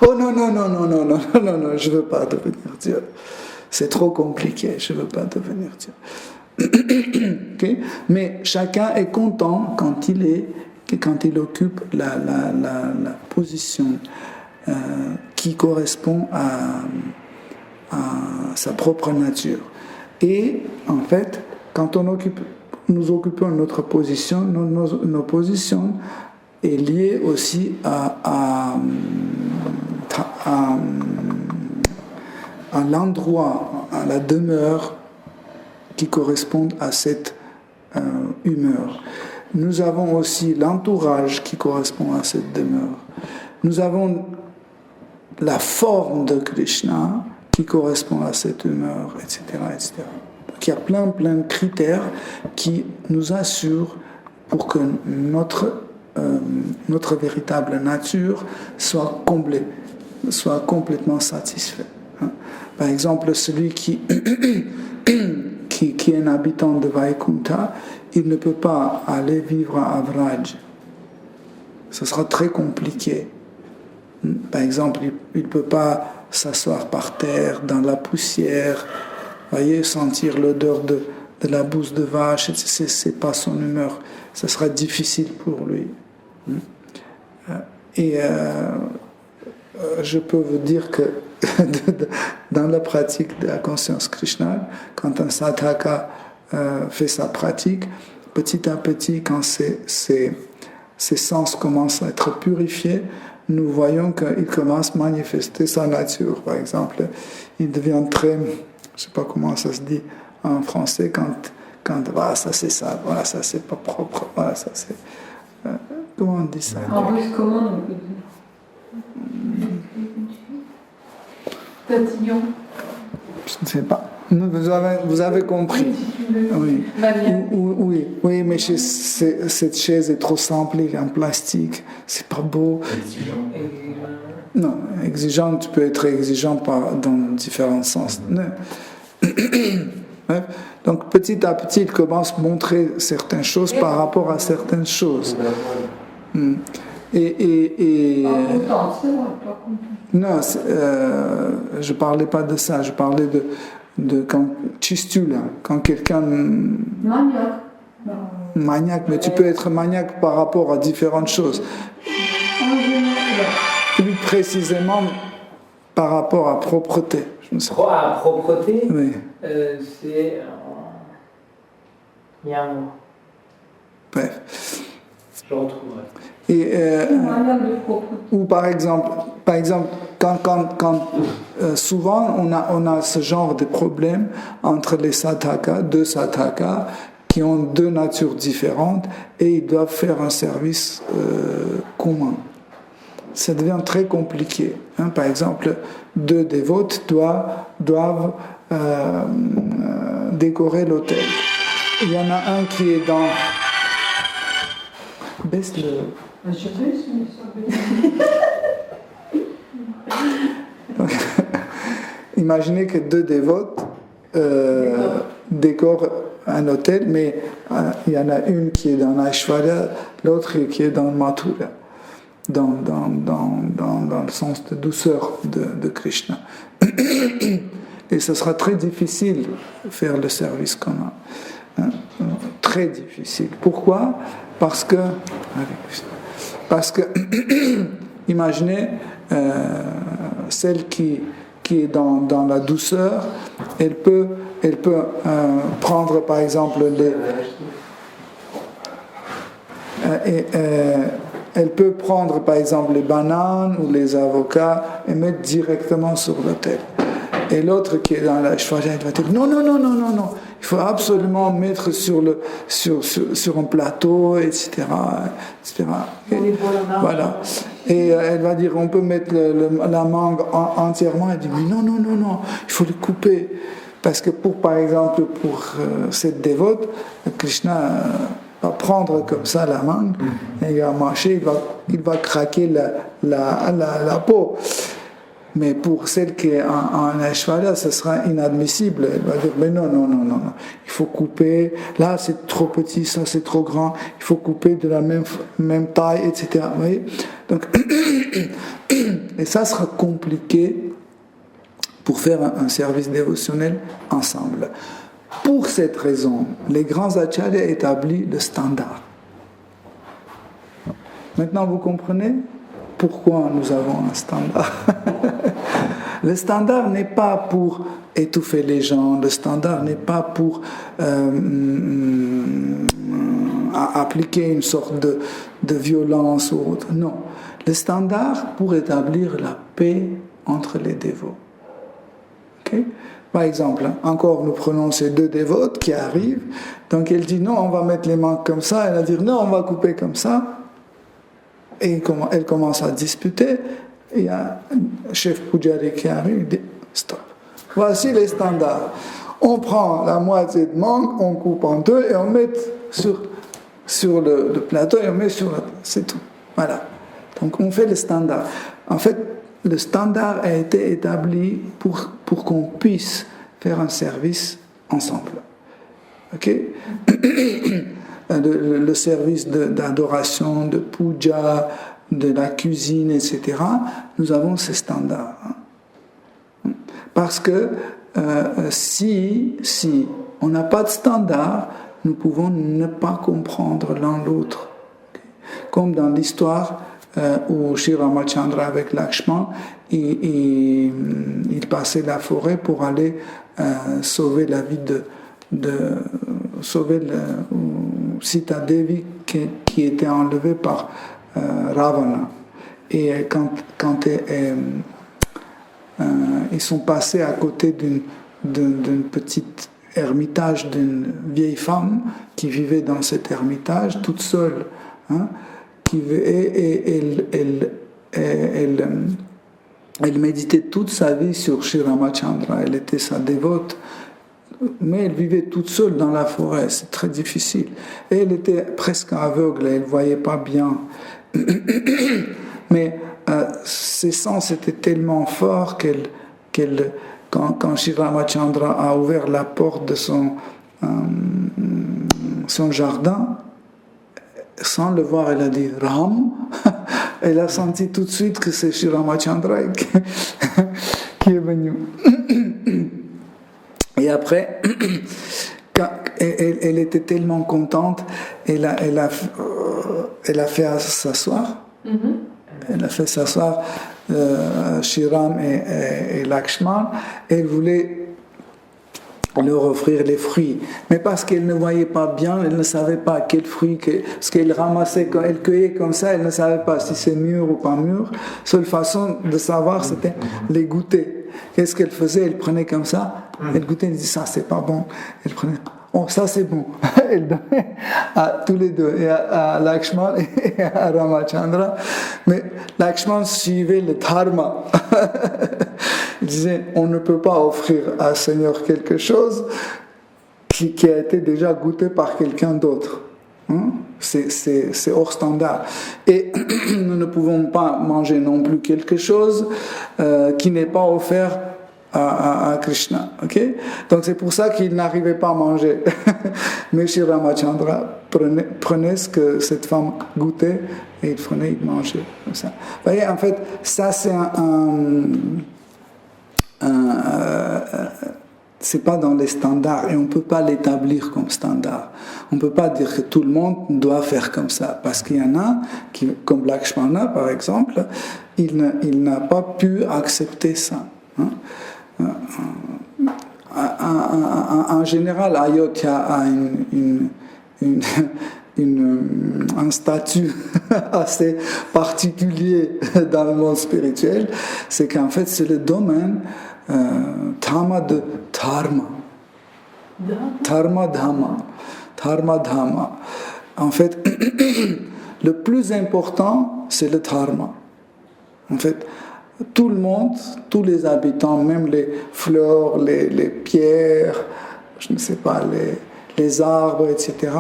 Oh non, je ne veux pas devenir Dieu. C'est trop compliqué, je ne veux pas devenir Dieu. Okay? Mais chacun est content quand il occupe la position qui correspond à sa propre nature. Et en fait, quand nous occupons notre position, nos positions est liée aussi à l'endroit, à la demeure qui correspond à cette humeur. Nous avons aussi l'entourage qui correspond à cette demeure. Nous avons la forme de Krishna qui correspond à cette humeur, etc., etc. Donc il y a plein de critères qui nous assurent pour que notre véritable nature soit comblée, soit complètement satisfait. Par exemple, celui qui est un habitant de Vaikuntha, il ne peut pas aller vivre à Vraj. Ce sera très compliqué. Par exemple, il ne peut pas s'asseoir par terre, dans la poussière, voyez, sentir l'odeur de la bouse de vache, c'est pas son humeur. Ça sera difficile pour lui. Et je peux vous dire que dans la pratique de la conscience Krishna, quand un sadhaka fait sa pratique, petit à petit, quand ses sens commencent à être purifiés, nous voyons qu'il commence à manifester sa nature. Par exemple, il devient très, je ne sais pas comment ça se dit en français, quand voilà, ça c'est ça, voilà, ça c'est pas propre, voilà, ça c'est... comment on dit ça? En russe, comment on peut dire? Tatillon. Je ne sais pas. Vous avez compris. Oui. Oui, mais cette chaise est trop simple, elle est en plastique, c'est pas beau. Non, exigeant, tu peux être exigeant dans différents sens. Donc petit à petit, il commence à montrer certaines choses par rapport à certaines choses. Non, je parlais pas de ça, je parlais de quand chistula, quand quelqu'un maniaque, mais tu peux être maniaque par rapport à différentes choses. Plus précisément par rapport à propreté. À propreté, oui. C'est il y a un mot. Bref. Je retrouverai. Et, ou par exemple quand souvent on a ce genre de problème entre les sadhakas, deux sadhakas qui ont deux natures différentes et ils doivent faire un service commun. Ça devient très compliqué. Par exemple, deux dévotes doivent décorer l'autel. Il y en a un qui est dans... Baisse le... Je sais, Donc, imaginez que deux dévotes décorent un autel, mais il y en a une qui est dans l'Aishwarya, l'autre qui est dans le Mathura, dans le sens de douceur de Krishna. Et ce sera très difficile de faire le service commun. Hein? Très difficile. Pourquoi ? Parce que imaginez celle qui est dans la douceur, elle peut prendre par exemple elle peut prendre par exemple les bananes ou les avocats et mettre directement sur l'autel. Et l'autre qui est dans la Shvaja, il va dire non, il faut absolument mettre sur un plateau, etc. Et, voilà. Et elle va dire on peut mettre la mangue entièrement. Elle dit mais non, il faut le couper. Parce que par exemple, pour cette dévote, Krishna va prendre comme ça la mangue, et il va mâcher, il va craquer la peau. Mais pour celle qui est en Aishwarya, ce sera inadmissible. Elle va dire, mais non, il faut couper, là c'est trop petit, ça c'est trop grand, il faut couper de la même taille, etc. Vous voyez ? Donc, et ça sera compliqué pour faire un service dévotionnel ensemble. Pour cette raison, les grands acharyas établissent le standard. Maintenant, vous comprenez pourquoi nous avons un standard. Le standard n'est pas pour étouffer les gens, le standard n'est pas pour appliquer une sorte de violence ou autre. Non, le standard pour établir la paix entre les dévots. Okay? Par exemple, encore nous prenons ces deux dévotes qui arrivent, donc elle dit non, on va mettre les mains comme ça, elle va dire non, on va couper comme ça. Et elle commence à disputer. Il y a un chef Pujari qui arrive, il dit stop. Voici les standards. On prend la moitié de mangue, on coupe en deux et on met sur le plateau et on met sur la... C'est tout. Voilà. Donc on fait le standard. En fait, le standard a été établi pour qu'on puisse faire un service ensemble. Ok? Le service d'adoration, de puja, de la cuisine, etc., nous avons ces standards. Parce que si on n'a pas de standard, nous pouvons ne pas comprendre l'un l'autre. Comme dans l'histoire où Sri Ramachandra avec Lakshman, il passait la forêt pour aller sauver la vie sauver Sita Devi qui était enlevée par Ravana. Et quand ils sont passés à côté d'une petite ermitage d'une vieille femme qui vivait dans cet ermitage toute seule, hein, elle méditait toute sa vie sur Sri Ramachandra, elle était sa dévote, mais elle vivait toute seule dans la forêt, c'est très difficile. Et elle était presque aveugle, elle ne voyait pas bien. Mais ses sens étaient tellement forts quand Sri Ramachandra a ouvert la porte de son jardin, sans le voir, elle a dit Ram. Elle a senti tout de suite que c'est Sri Ramachandra qui est venu. Et après, elle était tellement contente, elle a fait s'asseoir. Elle a fait s'asseoir Shriram et Lakshman. Elle voulait leur offrir les fruits. Mais parce qu'elle ne voyait pas bien, elle ne savait pas quel fruit, ce qu'elle ramassait, quand elle cueillait comme ça, elle ne savait pas si c'est mûr ou pas mûr. Seule façon de savoir, c'était les goûter. Qu'est-ce qu'elle faisait? Elle prenait comme ça, elle goûtait, elle disait ça c'est pas bon. Elle prenait, oh ça c'est bon. Elle donnait à tous les deux, et à Lakshman et à Ramachandra. Mais Lakshman suivait le dharma. Il disait, on ne peut pas offrir à Seigneur quelque chose qui a été déjà goûté par quelqu'un d'autre. Hein? C'est hors standard. Et nous ne pouvons pas manger non plus quelque chose qui n'est pas offert à Krishna. Okay? Donc c'est pour ça qu'il n'arrivait pas à manger. Mais Sri Ramachandra prenait ce que cette femme goûtait et il mangeait. Comme ça. Vous voyez, en fait, ça c'est c'est pas dans les standards et on ne peut pas l'établir comme standard. On ne peut pas dire que tout le monde doit faire comme ça parce qu'il y en a, qui, comme Lakshmana par exemple, il n'a pas pu accepter ça. Hein? En général, Ayodhya a un statut assez particulier dans le monde spirituel, c'est qu'en fait c'est le domaine Dhamma de Dharma. Dharma Dhamma. Dharma Dhamma. En fait, le plus important, c'est le Dharma. En fait, tout le monde, tous les habitants, même les fleurs, les pierres, je ne sais pas, les arbres, etc.,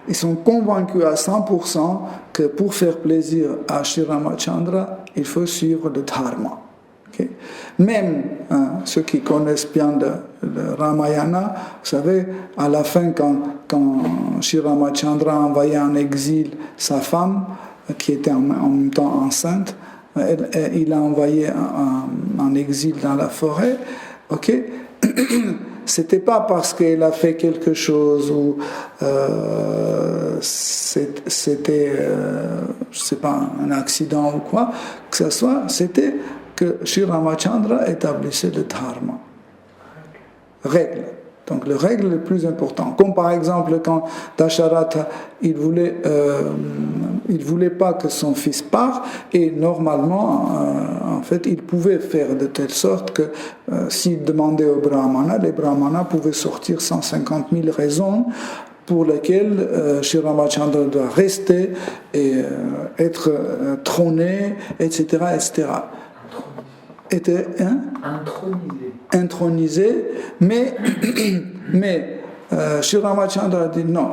ils sont convaincus à 100% que pour faire plaisir à Sri Ramachandra, il faut suivre le Dharma. Okay? Même ceux qui connaissent bien le Ramayana, vous savez, à la fin, quand Sri Ramachandra a envoyé en exil sa femme, qui était en même temps enceinte, il a envoyé en exil dans la forêt, ok? C'était pas parce qu'elle a fait quelque chose ou c'était, je sais pas, un accident ou quoi que ce soit, c'était que Sri Ramachandra établissait le dharma. Règle. Donc, les règles les plus importantes. Comme par exemple, quand Dasharatha, il voulait pas que son fils parte, et normalement, en fait, il pouvait faire de telle sorte que s'il demandait aux brahmanas, les brahmanas pouvaient sortir 150 000 raisons pour lesquelles Sri Ramachandra doit rester et être trôné, etc., etc. Était intronisé, mais Sri Ramachandra a dit non.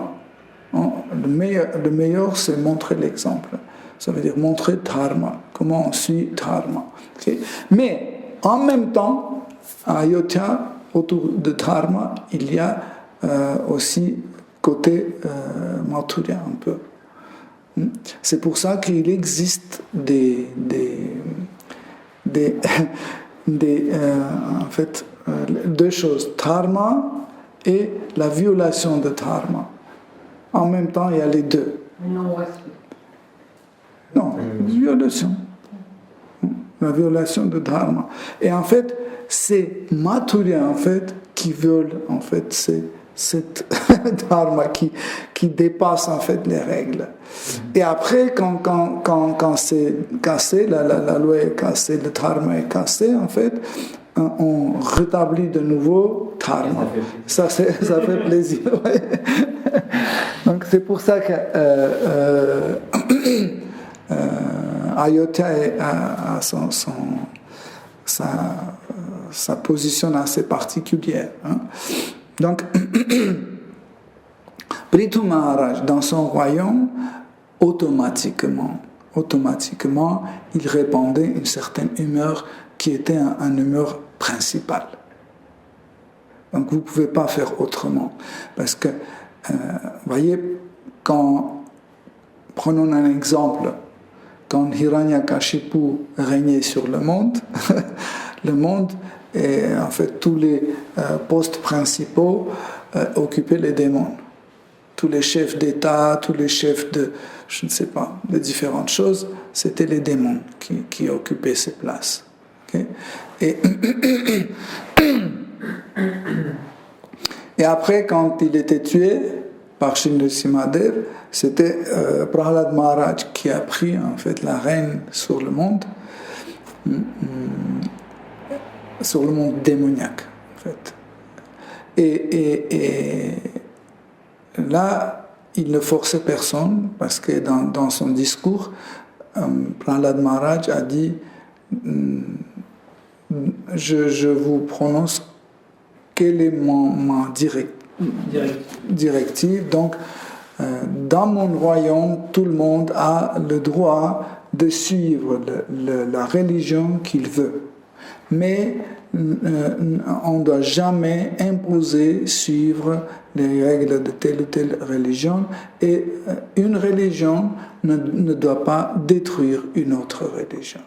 Le meilleur, c'est montrer l'exemple. Ça veut dire montrer dharma, comment on suit dharma. Okay? Mais en même temps, à Ayodhya, autour de dharma, il y a aussi côté Mathurya un peu. C'est pour ça qu'il existe en fait, deux choses, dharma et la violation de dharma. En même temps, il y a les deux. Non, violation. La violation de dharma. Et en fait, c'est Mathurya en fait qui viole en fait cette dharma qui dépasse en fait les règles. Et après, quand c'est cassé, la loi est cassée, le dharma est cassé, en fait, on rétablit de nouveau dharma. Ça fait plaisir. Ouais. Donc c'est pour ça que Ayodhya a sa position assez particulière. Hein. Donc, Prithu Maharaj, dans son royaume, automatiquement, il répandait une certaine humeur qui était une humeur principale. Donc, vous ne pouvez pas faire autrement. Parce que, voyez, prenons un exemple, quand Hiranyakashipu régnait sur le monde, et en fait, tous les postes principaux occupaient les démons. Tous les chefs d'État, tous les chefs de, je ne sais pas, de différentes choses, c'était les démons qui occupaient ces places. Okay? Et après, quand il était tué par Shinrisimadev, c'était Prahlad Maharaj qui a pris en fait la règne sur le monde. Sur le monde démoniaque, en fait. Et là, il ne forçait personne, parce que dans son discours, Prahlad Maharaj a dit je vous prononce quelle est ma directive. Donc, dans mon royaume, tout le monde a le droit de suivre la religion qu'il veut. Mais on ne doit jamais imposer, suivre les règles de telle ou telle religion. Et une religion ne doit pas détruire une autre religion.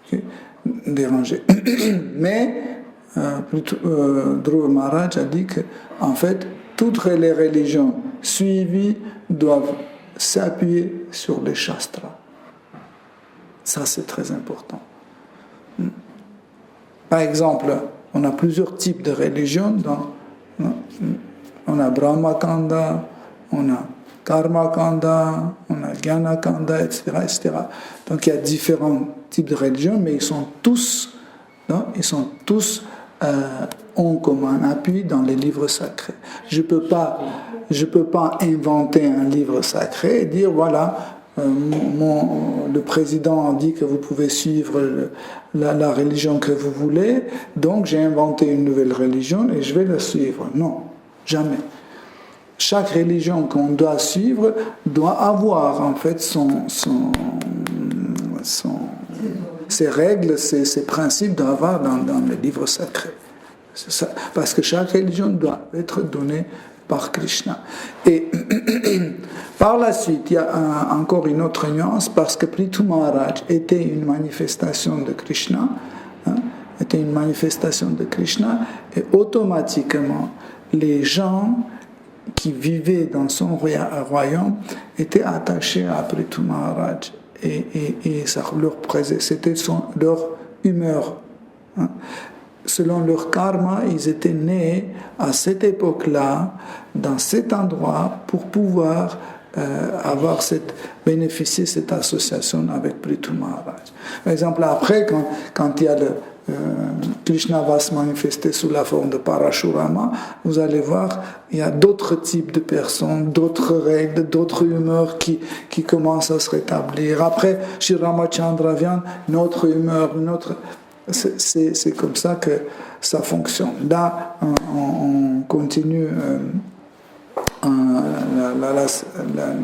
Okay? Déranger. Mais Dhruva Maharaj a dit que, en fait, toutes les religions suivies doivent s'appuyer sur les shastras. Ça, c'est très important. Par exemple, on a plusieurs types de religions. On a Brahma Kanda, on a Karma Kanda, on a Jnana Kanda, etc., etc. Donc il y a différents types de religions, mais ils sont tous ont comme un appui dans les livres sacrés. Je peux pas inventer un livre sacré et dire voilà, le président a dit que vous pouvez suivre la religion que vous voulez, donc j'ai inventé une nouvelle religion et je vais la suivre. Non, jamais. Chaque religion qu'on doit suivre doit avoir en fait ses règles, ses principes doivent avoir dans les livres sacrés. C'est ça. Parce que chaque religion doit être donnée par Krishna. Et par la suite, il y a encore une autre nuance, parce que Prithu Maharaj était une manifestation de Krishna, et automatiquement, les gens qui vivaient dans son royaume étaient attachés à Prithu Maharaj. Et ça leur plaisait, c'était leur humeur. Selon leur karma, ils étaient nés à cette époque-là, dans cet endroit, pour pouvoir bénéficier de cette association avec Prithu Maharaj. Par exemple, après, quand il y a Krishna va se manifester sous la forme de Parashurama, vous allez voir, il y a d'autres types de personnes, d'autres règles, d'autres humeurs qui commencent à se rétablir. Après, Shri Ramachandra vient, notre humeur, c'est comme ça que ça fonctionne. Là, on continue.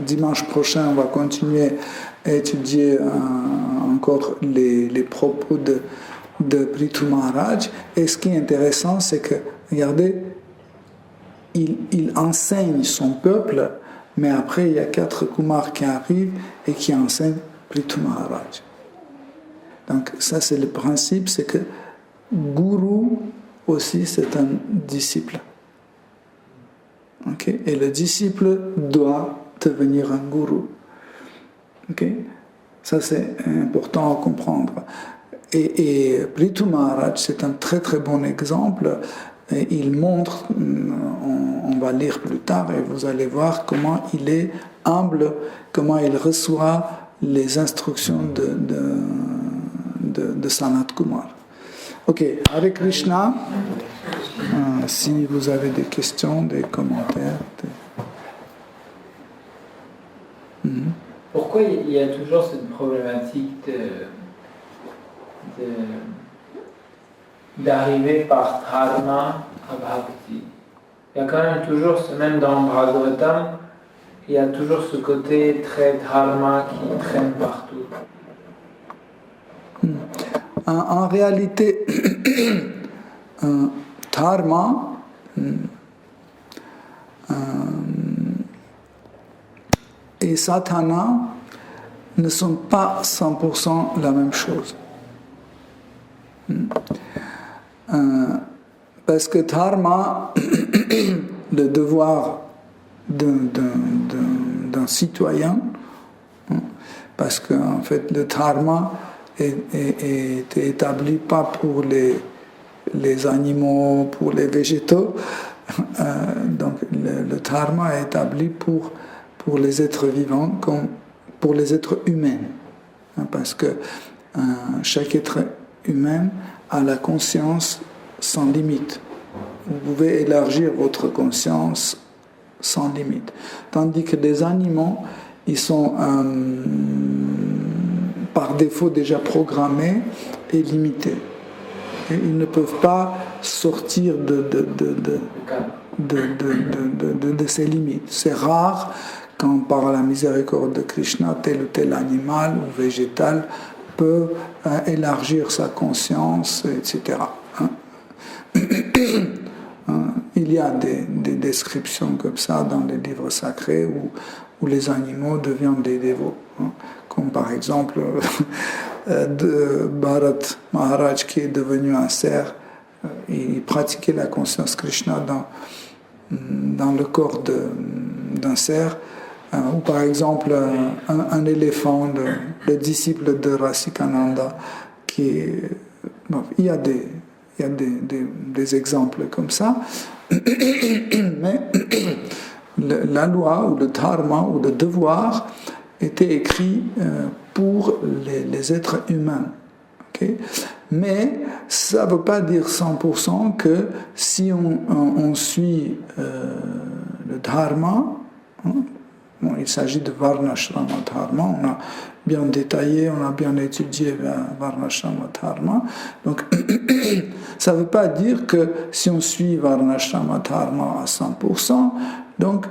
Dimanche prochain, on va continuer à étudier encore les propos de Prithu Maharaj. Et ce qui est intéressant, c'est que, regardez, il enseigne son peuple, mais après, il y a 4 Kumars qui arrivent et qui enseignent Prithu Maharaj. Donc, ça, c'est le principe, c'est que Guru aussi, c'est un disciple. Okay? Et le disciple doit devenir un Guru. Okay? Ça, c'est important à comprendre. Et Prithu Maharaj, c'est un très très bon exemple. Et il montre, on va lire plus tard, et vous allez voir comment il est humble, comment il reçoit les instructions de Sanat Kumar. Ok, Hare Krishna. Si vous avez des questions, des commentaires. Pourquoi il y a toujours cette problématique d'arriver par dharma à bhakti? Il y a quand même toujours, même dans Bhagavatam, il y a toujours ce côté très dharma qui traîne partout. En réalité, dharma et sadhana ne sont pas 100% la même chose. Parce que dharma, le devoir d'un citoyen, parce qu'en fait le dharma est établi pas pour les animaux, pour les végétaux, donc le dharma est établi pour les êtres vivants comme pour les êtres humains, parce que chaque être humain a la conscience sans limite. Vous pouvez élargir votre conscience sans limite. Tandis que les animaux, ils sont par défaut déjà programmés et limités. Ils ne peuvent pas sortir de ses limites. C'est rare quand par la miséricorde de Krishna, tel ou tel animal ou végétal peut élargir sa conscience, etc. Il y a des descriptions comme ça dans les livres sacrés où les animaux deviennent des dévots. Comme par exemple de Bharat Maharaj qui est devenu un cerf. Il pratiquait la conscience Krishna dans le corps d'un cerf. Ou par exemple un éléphant, le disciple de Rasikananda, il y a des exemples comme ça, mais la loi ou le dharma ou le devoir était écrit pour les êtres humains. Okay? Mais ça ne veut pas dire 100% que si on suit le dharma, il s'agit de Varnashrama Dharma, on a bien détaillé, on a bien étudié Varnashrama Dharma. Donc, ça ne veut pas dire que si on suit Varnashrama Dharma à 100%, donc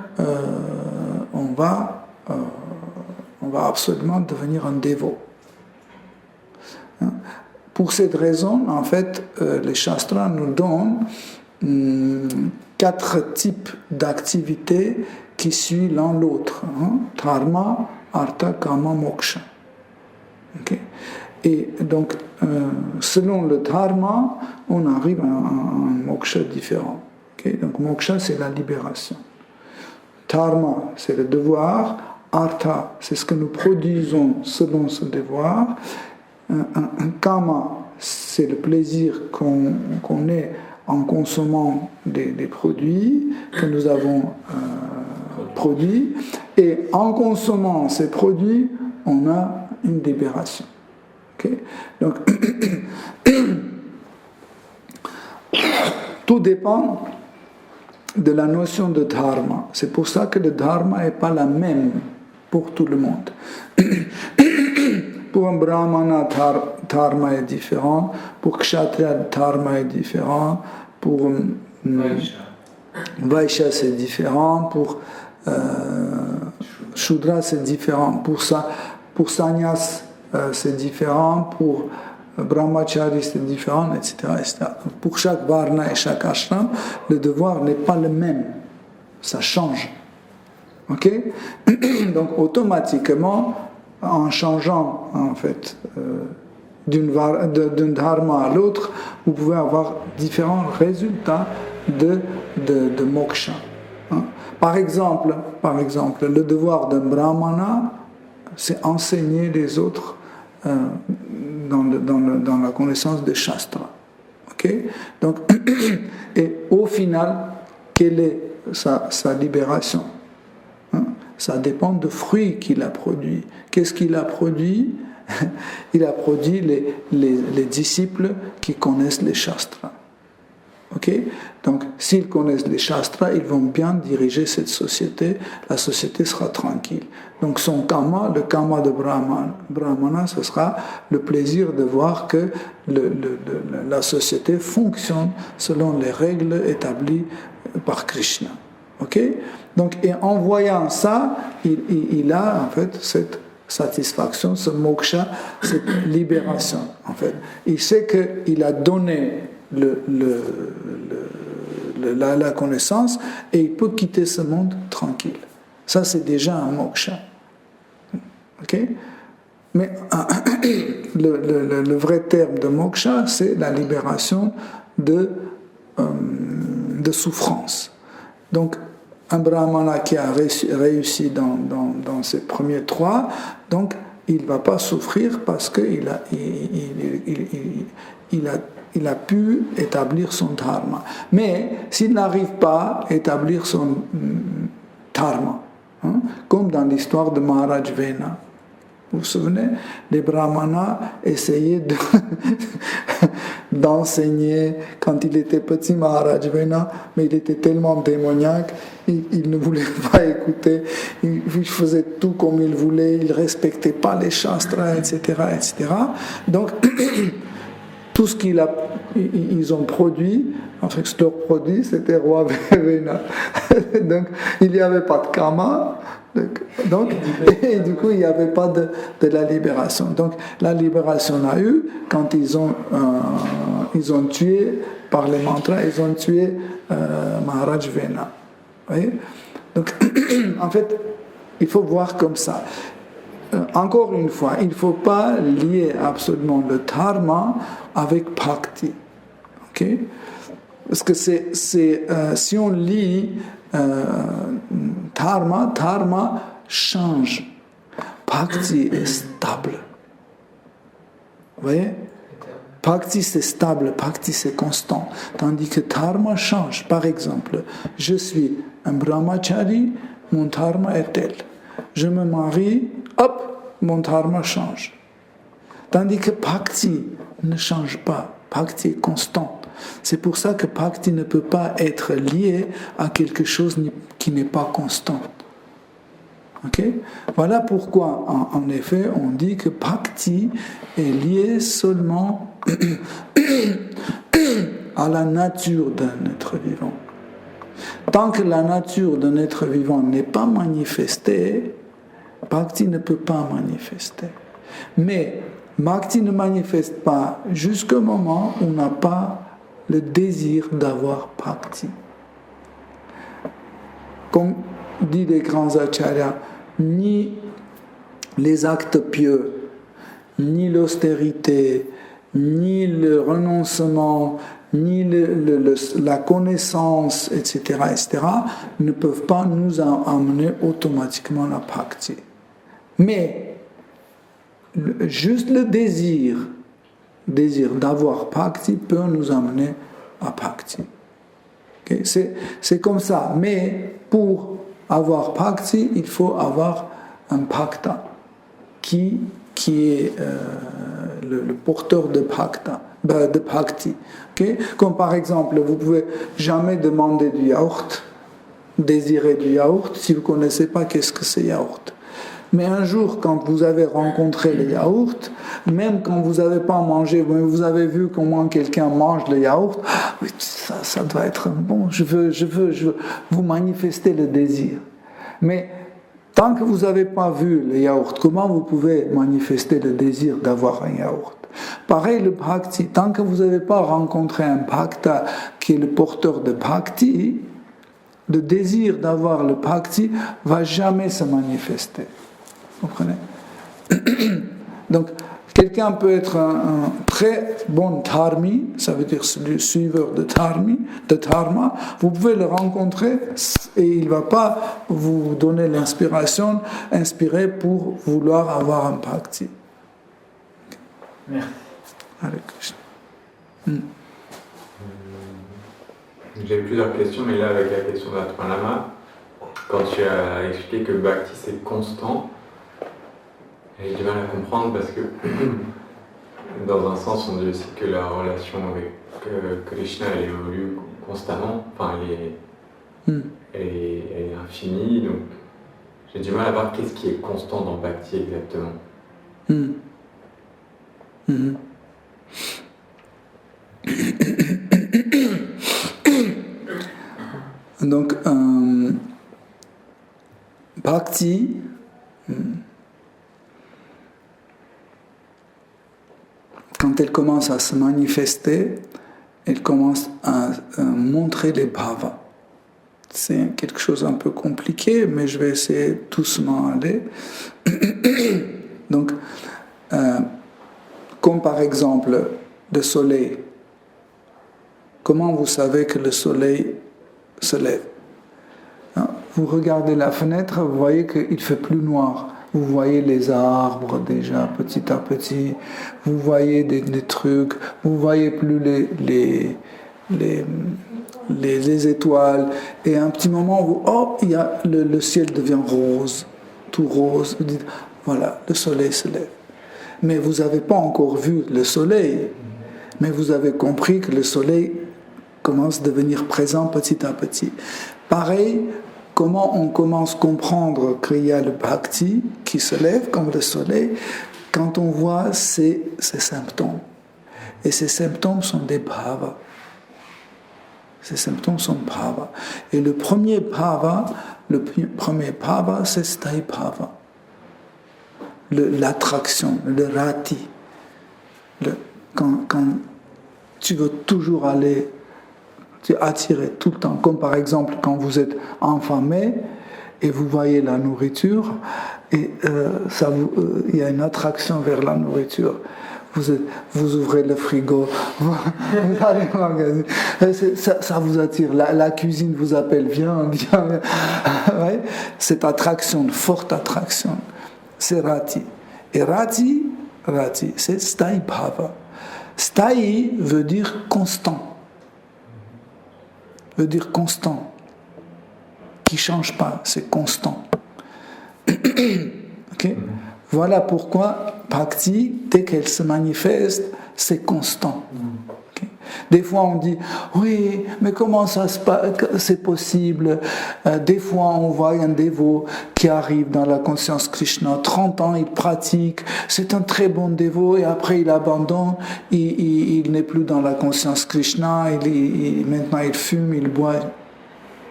on va absolument devenir un dévot. Pour cette raison, en fait, les Shastras nous donnent 4 types d'activités qui suivent l'un l'autre. Dharma, Artha, Kama, Moksha. Okay? Et donc, selon le Dharma, on arrive à un Moksha différent. Okay? Donc, Moksha, c'est la libération. Dharma, c'est le devoir. Artha, c'est ce que nous produisons selon ce devoir. Un Kama, c'est le plaisir qu'on ait en consommant des produits que nous avons produits, et en consommant ces produits, on a une libération. Okay? Donc, tout dépend de la notion de dharma. C'est pour ça que le dharma n'est pas la même pour tout le monde. Pour un brahmana, dharma est différent. Pour kshatriya, dharma est différent. Pour vaishya, c'est différent. Pour shudra, c'est différent. Pour sannyas, c'est différent. Pour brahmachari, c'est différent, etc., etc. Pour chaque varna et chaque ashram, le devoir n'est pas le même. Ça change. Ok? Donc, automatiquement, en changeant en fait d'un dharma à l'autre, vous pouvez avoir différents résultats de moksha. Par exemple, le devoir d'un brahmana, c'est enseigner les autres dans la connaissance des shastras. Okay? Donc, et au final, quelle est sa libération? Ça dépend du fruit qu'il a produit. Qu'est-ce qu'il a produit? Il a produit les disciples qui connaissent les shastras. Okay? Donc, s'ils connaissent les shastras, ils vont bien diriger cette société. La société sera tranquille. Donc, son karma, le karma de Brahmana, ce sera le plaisir de voir que la société fonctionne selon les règles établies par Krishna. Okay? Donc, et en voyant ça, il a en fait cette satisfaction, ce moksha, cette libération. En fait, il sait qu'il a donné la connaissance et il peut quitter ce monde tranquille. Ça, c'est déjà un moksha. Okay? Mais le vrai terme de moksha, c'est la libération de souffrance. Donc, un brahmana qui a réussi dans ces premiers 3, donc il ne va pas souffrir parce qu'il a pu établir son dharma. Mais s'il n'arrive pas à établir son dharma, comme dans l'histoire de Maharaj Vena, vous vous souvenez, les brahmanas essayaient d'enseigner quand il était petit, Maharaj Vena, mais il était tellement démoniaque, il ne voulait pas écouter, il faisait tout comme il voulait, il ne respectait pas les shastras, etc., etc. Donc, tout ce qu'il a ils ont produit, en fait leur produit c'était roi Vena. Donc il n'y avait pas de karma, donc, et du coup il n'y avait pas de la libération. Donc la libération a eu quand ils ont tué, par les mantras, ils ont tué Maharaj Vena. Vous voyez? Donc en fait, il faut voir comme ça. Encore une fois, il ne faut pas lier absolument le dharma avec bhakti. Okay? Parce que si on lit dharma change. Bhakti est stable. Vous voyez? Bhakti c'est stable, bhakti c'est constant. Tandis que dharma change. Par exemple, je suis un brahmachari, mon dharma est tel. Je me marie, hop, mon dharma change. Tandis que bhakti ne change pas, bhakti est constant. C'est pour ça que bhakti ne peut pas être lié à quelque chose qui n'est pas constant. Okay? Voilà pourquoi, en effet, on dit que bhakti est lié seulement à la nature d'un être vivant. Tant que la nature d'un être vivant n'est pas manifestée, bhakti ne peut pas manifester. Mais bhakti ne manifeste pas jusqu'au moment où on n'a pas le désir d'avoir bhakti. Comme dit les grands acharyas, ni les actes pieux, ni l'austérité, ni le renoncement, ni la connaissance, etc., ne peuvent pas nous amener automatiquement à bhakti. Mais juste le désir d'avoir bhakti peut nous amener à bhakti. Okay? C'est comme ça. Mais pour avoir bhakti, il faut avoir un bhakta qui est le porteur de bhakti. Okay? Comme par exemple, vous ne pouvez jamais demander du yaourt, désirer du yaourt, si vous ne connaissez pas qu'est-ce que c'est yaourt. Mais un jour, quand vous avez rencontré le yaourt, même quand vous n'avez pas mangé, mais vous avez vu comment quelqu'un mange le yaourt, ça doit être bon, je veux, vous manifestez le désir. Mais tant que vous n'avez pas vu le yaourt, comment vous pouvez manifester le désir d'avoir un yaourt? Pareil le bhakti, tant que vous n'avez pas rencontré un bhakta qui est le porteur de bhakti, le désir d'avoir le bhakti ne va jamais se manifester. Vous comprenez? Donc, quelqu'un peut être un très bon dharmi, ça veut dire le suiveur de dharma. Vous pouvez le rencontrer et il ne va pas vous donner l'inspiration inspirée pour vouloir avoir un bhakti. Merci. Hare Krishna. J'ai plusieurs questions, mais là, avec la question d'Atman Lama, quand tu as expliqué que bhakti c'est constant, j'ai du mal à comprendre parce que, dans un sens, on dit aussi que la relation avec Krishna, elle évolue constamment, enfin, elle est infinie, donc j'ai du mal à voir qu'est-ce qui est constant dans bhakti exactement. Donc, bhakti, quand elle commence à se manifester, elle commence à montrer les bhavas. C'est quelque chose un peu compliqué, mais je vais essayer doucement aller. Donc, comme par exemple le soleil. Comment vous savez que le soleil se lève? Vous regardez la fenêtre, vous voyez qu'il ne fait plus noir. Vous voyez les arbres déjà petit à petit. Vous voyez des trucs. Vous voyez plus les étoiles. Et à un petit moment, le ciel devient rose, tout rose. Vous dites, voilà, le soleil se lève. Mais vous n'avez pas encore vu le soleil. Mais vous avez compris que le soleil commence à devenir présent petit à petit. Pareil, comment on commence à comprendre qu'il y a le bhakti qui se lève comme le soleil quand on voit ses symptômes. Et ces symptômes sont des bhavas. Ces symptômes sont bhavas. Et le premier bhava, c'est sthāyi bhava. L'attraction, le rati. Quand tu veux toujours aller, tu es attiré tout le temps. Comme par exemple quand vous êtes affamé et vous voyez la nourriture, et il y a une attraction vers la nourriture. Vous ouvrez le frigo, vous allez au magasin, ça vous attire. La cuisine vous appelle, viens. Ouais. Cette attraction, forte attraction, c'est rati. Et rati, c'est sthāyi bhava. Sthāyi veut dire constant. Veut dire constant. Qui ne change pas, c'est constant. Okay? Voilà pourquoi Bhakti, dès qu'elle se manifeste, c'est constant. Okay? Des fois on dit, oui, mais comment ça se passe, c'est possible. Des fois on voit un dévot qui arrive dans la conscience Krishna, 30 ans il pratique, c'est un très bon dévot, et après il abandonne, il n'est plus dans la conscience Krishna, maintenant il fume, il boit,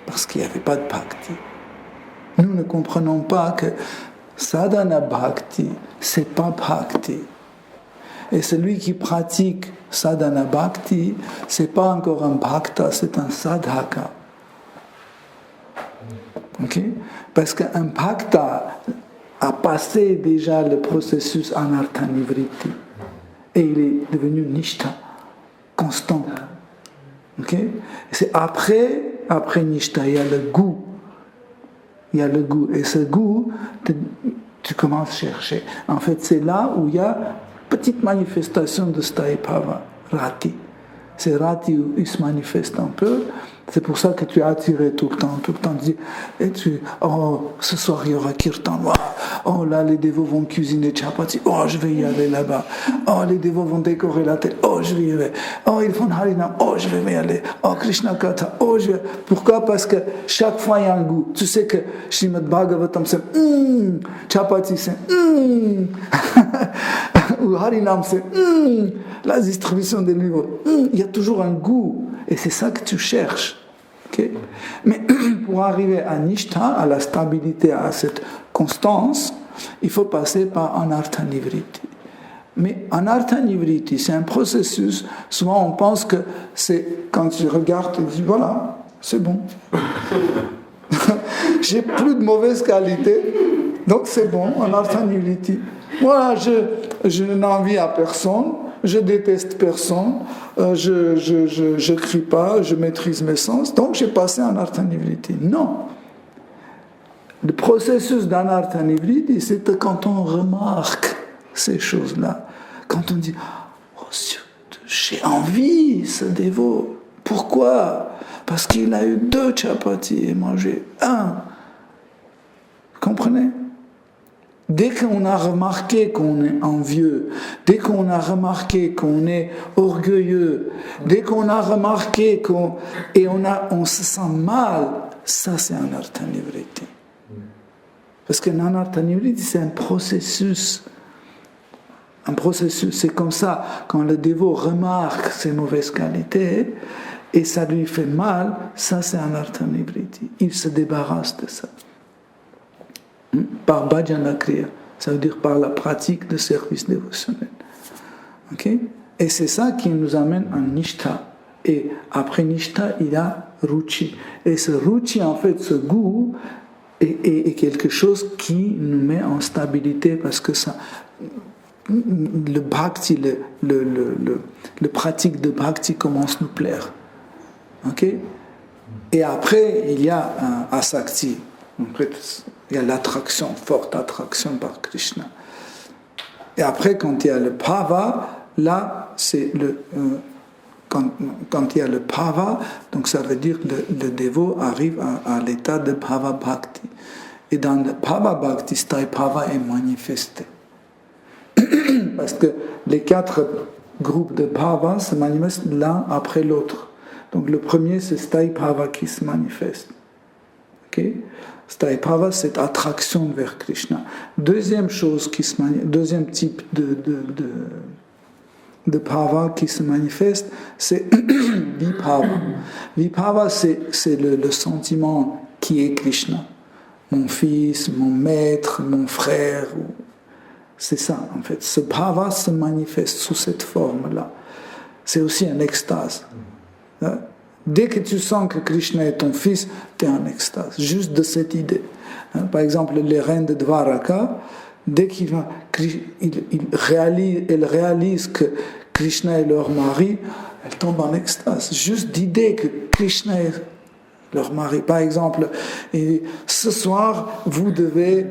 parce qu'il n'y avait pas de Bhakti. Nous ne comprenons pas que sadhana bhakti, c'est pas bhakti. Et celui qui pratique sadhana bhakti, c'est pas encore un bhakta, c'est un sadhaka. Okay? Parce qu'un bhakta a passé déjà le processus anartha nivritti. Et il est devenu nishta, constant. Okay? C'est après nishta, il y a le goût. Il y a le goût. Et ce goût, tu commences à chercher. En fait, c'est là où il y a une petite manifestation de sthāyi bhava, rati. C'est rati où il se manifeste un peu. C'est pour ça que tu es attiré tout le temps. Tu dis, ce soir il y aura kirtan. Oh là, les dévots vont cuisiner chapati. Oh, je vais y aller là-bas. Oh, les dévots vont décorer la tête. Oh, je vais y aller. Oh, ils font harinam. Oh, je vais y aller. Oh, Krishna Katha. Oh, je vais. Pourquoi? Parce que chaque fois il y a un goût. Tu sais que Srimad Bhagavatam c'est chapati c'est ou harinam c'est la distribution des livres. Il y a toujours un goût. Et c'est ça que tu cherches. Okay? Mais pour arriver à Nishtha, à la stabilité, à cette constance, il faut passer par Anartha Nivritti. Mais Anartha Nivritti, c'est un processus. Souvent, on pense que c'est quand tu regardes, tu dis voilà, c'est bon. J'ai plus de mauvaise qualité, donc c'est bon, Anartha Nivritti. Voilà, je n'envie à personne. Je déteste personne, je crie pas, je maîtrise mes sens, donc j'ai passé en Anartha Nivritti. Non. Le processus d'Anartha Nivritti, c'est quand on remarque ces choses-là. Quand on dit, oh Dieu, j'ai envie, ce dévot. Pourquoi? Parce qu'il a eu 2 chapatis et moi j'ai 1. Vous comprenez? Dès qu'on a remarqué qu'on est envieux, dès qu'on a remarqué qu'on est orgueilleux, dès qu'on a remarqué on se sent mal, ça c'est un Anartha Nivritti. Parce qu'un Anartha Nivritti, c'est un processus. Un processus, c'est comme ça, quand le dévot remarque ses mauvaises qualités et ça lui fait mal, ça c'est un Anartha Nivritti. Il se débarrasse de ça. Par bhajana kriya, ça veut dire par la pratique de service dévotionnel. Okay? Et c'est ça qui nous amène à Nishtha. Et après Nishtha, il y a Ruchi. Et ce Ruchi, en fait, ce goût, est quelque chose qui nous met en stabilité parce que ça, le bhakti, le pratique de bhakti commence à nous plaire. Okay? Et après, il y a un asakti. En fait, il y a l'attraction, forte attraction par Krishna. Et après, quand il y a le bhava, là, c'est quand il y a le bhava, donc ça veut dire que le dévot arrive à l'état de bhava bhakti. Et dans le bhava bhakti, sthāyi bhava est manifesté. Parce que les 4 groupes de bhava se manifestent l'un après l'autre. Donc le premier, c'est sthāyi bhava qui se manifeste. Okay? Sthāyi bhava, cette attraction vers Krishna. Deuxième chose deuxième type de bhava qui se manifeste, c'est vibhava. Vibhava, c'est le sentiment qui est Krishna. Mon fils, mon maître, mon frère. C'est ça, en fait. Ce bhava se manifeste sous cette forme-là. C'est aussi une extase. Dès que tu sens que Krishna est ton fils, tu es en extase. Juste de cette idée. Par exemple, les reines de Dvaraka, dès elles réalisent que Krishna est leur mari, elles tombent en extase. Juste d'idée que Krishna est leur mari. Par exemple, ce soir, vous devez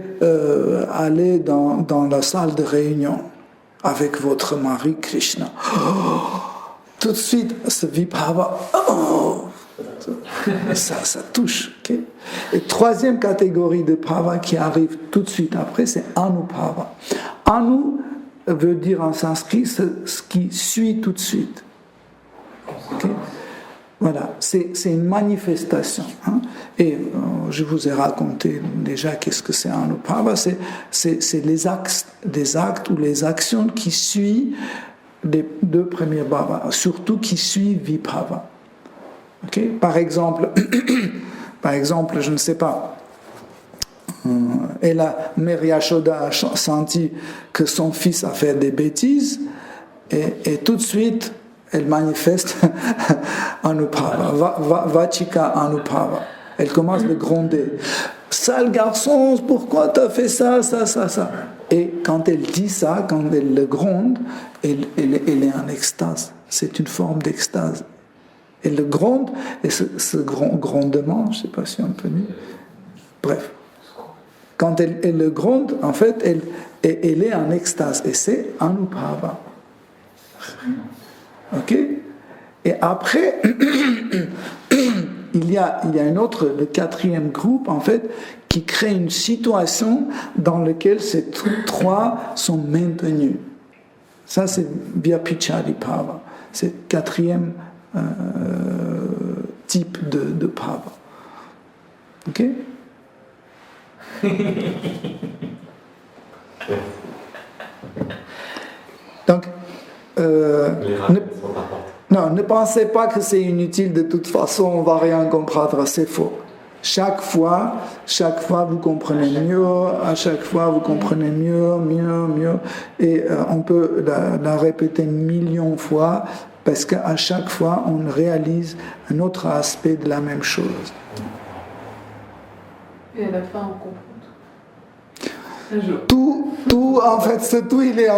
aller dans la salle de réunion avec votre mari Krishna. Tout de suite, ce vibhava, ça touche. Okay? Et troisième catégorie de bhava qui arrive tout de suite après, c'est anubhava. Anu veut dire en sanskrit ce qui suit tout de suite. Okay? Voilà, c'est une manifestation. Hein? Et je vous ai raconté déjà qu'est-ce que c'est anubhava. C'est les actes ou les actions qui suivent les deux premiers bhavas, surtout qui suivent vibhava. Okay? Par exemple, je ne sais pas, Mère Yashoda a senti que son fils a fait des bêtises et tout de suite elle manifeste anubhava, vachika anubhava. Elle commence à gronder. Sale garçon, pourquoi tu as fait ça? Et quand elle dit ça, quand elle le gronde, elle est en extase. C'est une forme d'extase. Elle le gronde, et ce grondement, je ne sais pas si on peut dire. Bref. Quand elle le gronde, en fait, elle est en extase. Et c'est anubhava. Ok? Et après, il y a le quatrième groupe, en fait, qui crée une situation dans laquelle ces trois sont maintenus. Ça, c'est Vyapichari Bhava. C'est le quatrième type de bhava. Ok? Donc, ne pensez pas que c'est inutile, de toute façon, on ne va rien comprendre, c'est faux. Chaque fois, vous comprenez mieux, à chaque fois, vous comprenez mieux, et on peut la répéter 1 million de fois, parce qu'à chaque fois, on réalise un autre aspect de la même chose. Et à la fin, on comprend. Tout, en fait, ce tout, il est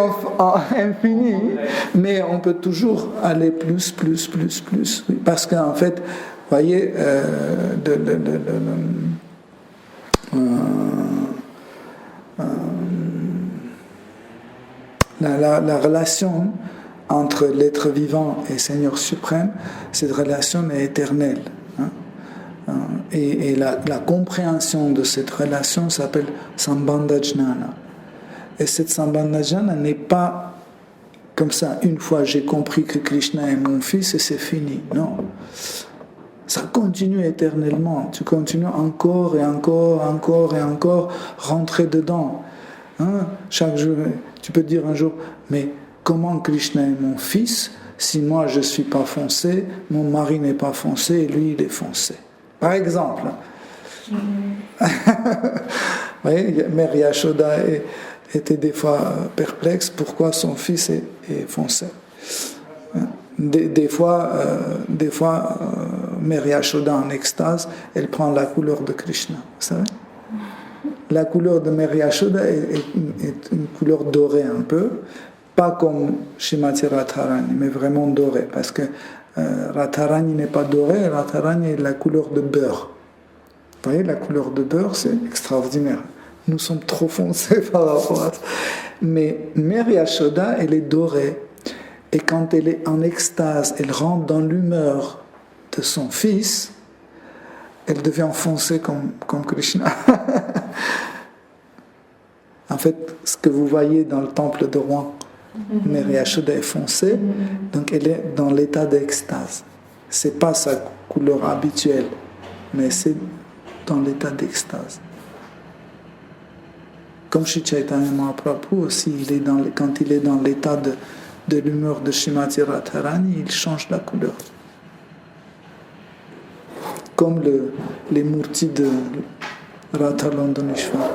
infini, mais on peut toujours aller plus, oui, parce qu'en fait, vous voyez, la relation entre l'être vivant et Seigneur suprême, cette relation est éternelle. Et la compréhension de cette relation s'appelle Sambandha Jnana. Et cette Sambandha Jnana n'est pas comme ça, une fois j'ai compris que Krishna est mon fils et c'est fini. Non. Ça continue éternellement. Tu continues encore et encore, rentrer dedans. Chaque jour, tu peux dire un jour, mais comment Krishna est mon fils si moi je ne suis pas foncé, mon mari n'est pas foncé et lui il est foncé? Par exemple, Mère Yashoda était des fois perplexe pourquoi son fils est foncé. Des fois, Mère Yashoda en extase, elle prend la couleur de Krishna. Vous savez? La couleur de Mère Yashoda est une couleur dorée un peu, pas comme Shrimati Radharani, mais vraiment dorée, parce que Radharani n'est pas doré, Radharani est la couleur de beurre. Vous voyez, la couleur de beurre, c'est extraordinaire. Nous sommes trop foncés par rapport à ça. Mais Mère Yashoda, elle est dorée. Et quand elle est en extase, elle rentre dans l'humeur de son fils, elle devient foncée comme Krishna. En fait, ce que vous voyez dans le temple de Rouen, Mère Yashoda est foncée, donc elle est dans l'état d'extase. C'est pas sa couleur habituelle, mais c'est dans l'état d'extase. Comme Shri Chaitanya Mahaprabhu aussi, quand il est dans l'état de l'humeur de Shrimati Radharani, il change la couleur. Comme les murtis de Radha Londonishwar.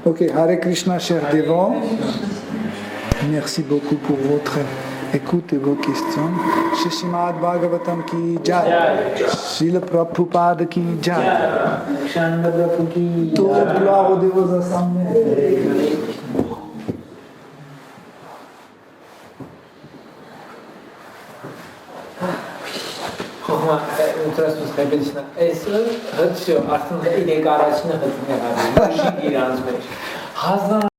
Ok, Hare Krishna, chers dévots. Merci beaucoup pour votre écoute et vos questions. Shri Srimad Bhagavatam ki jai. Srila Prabhupada ki jai. Toute gloire aux dévots assemblés. Hazır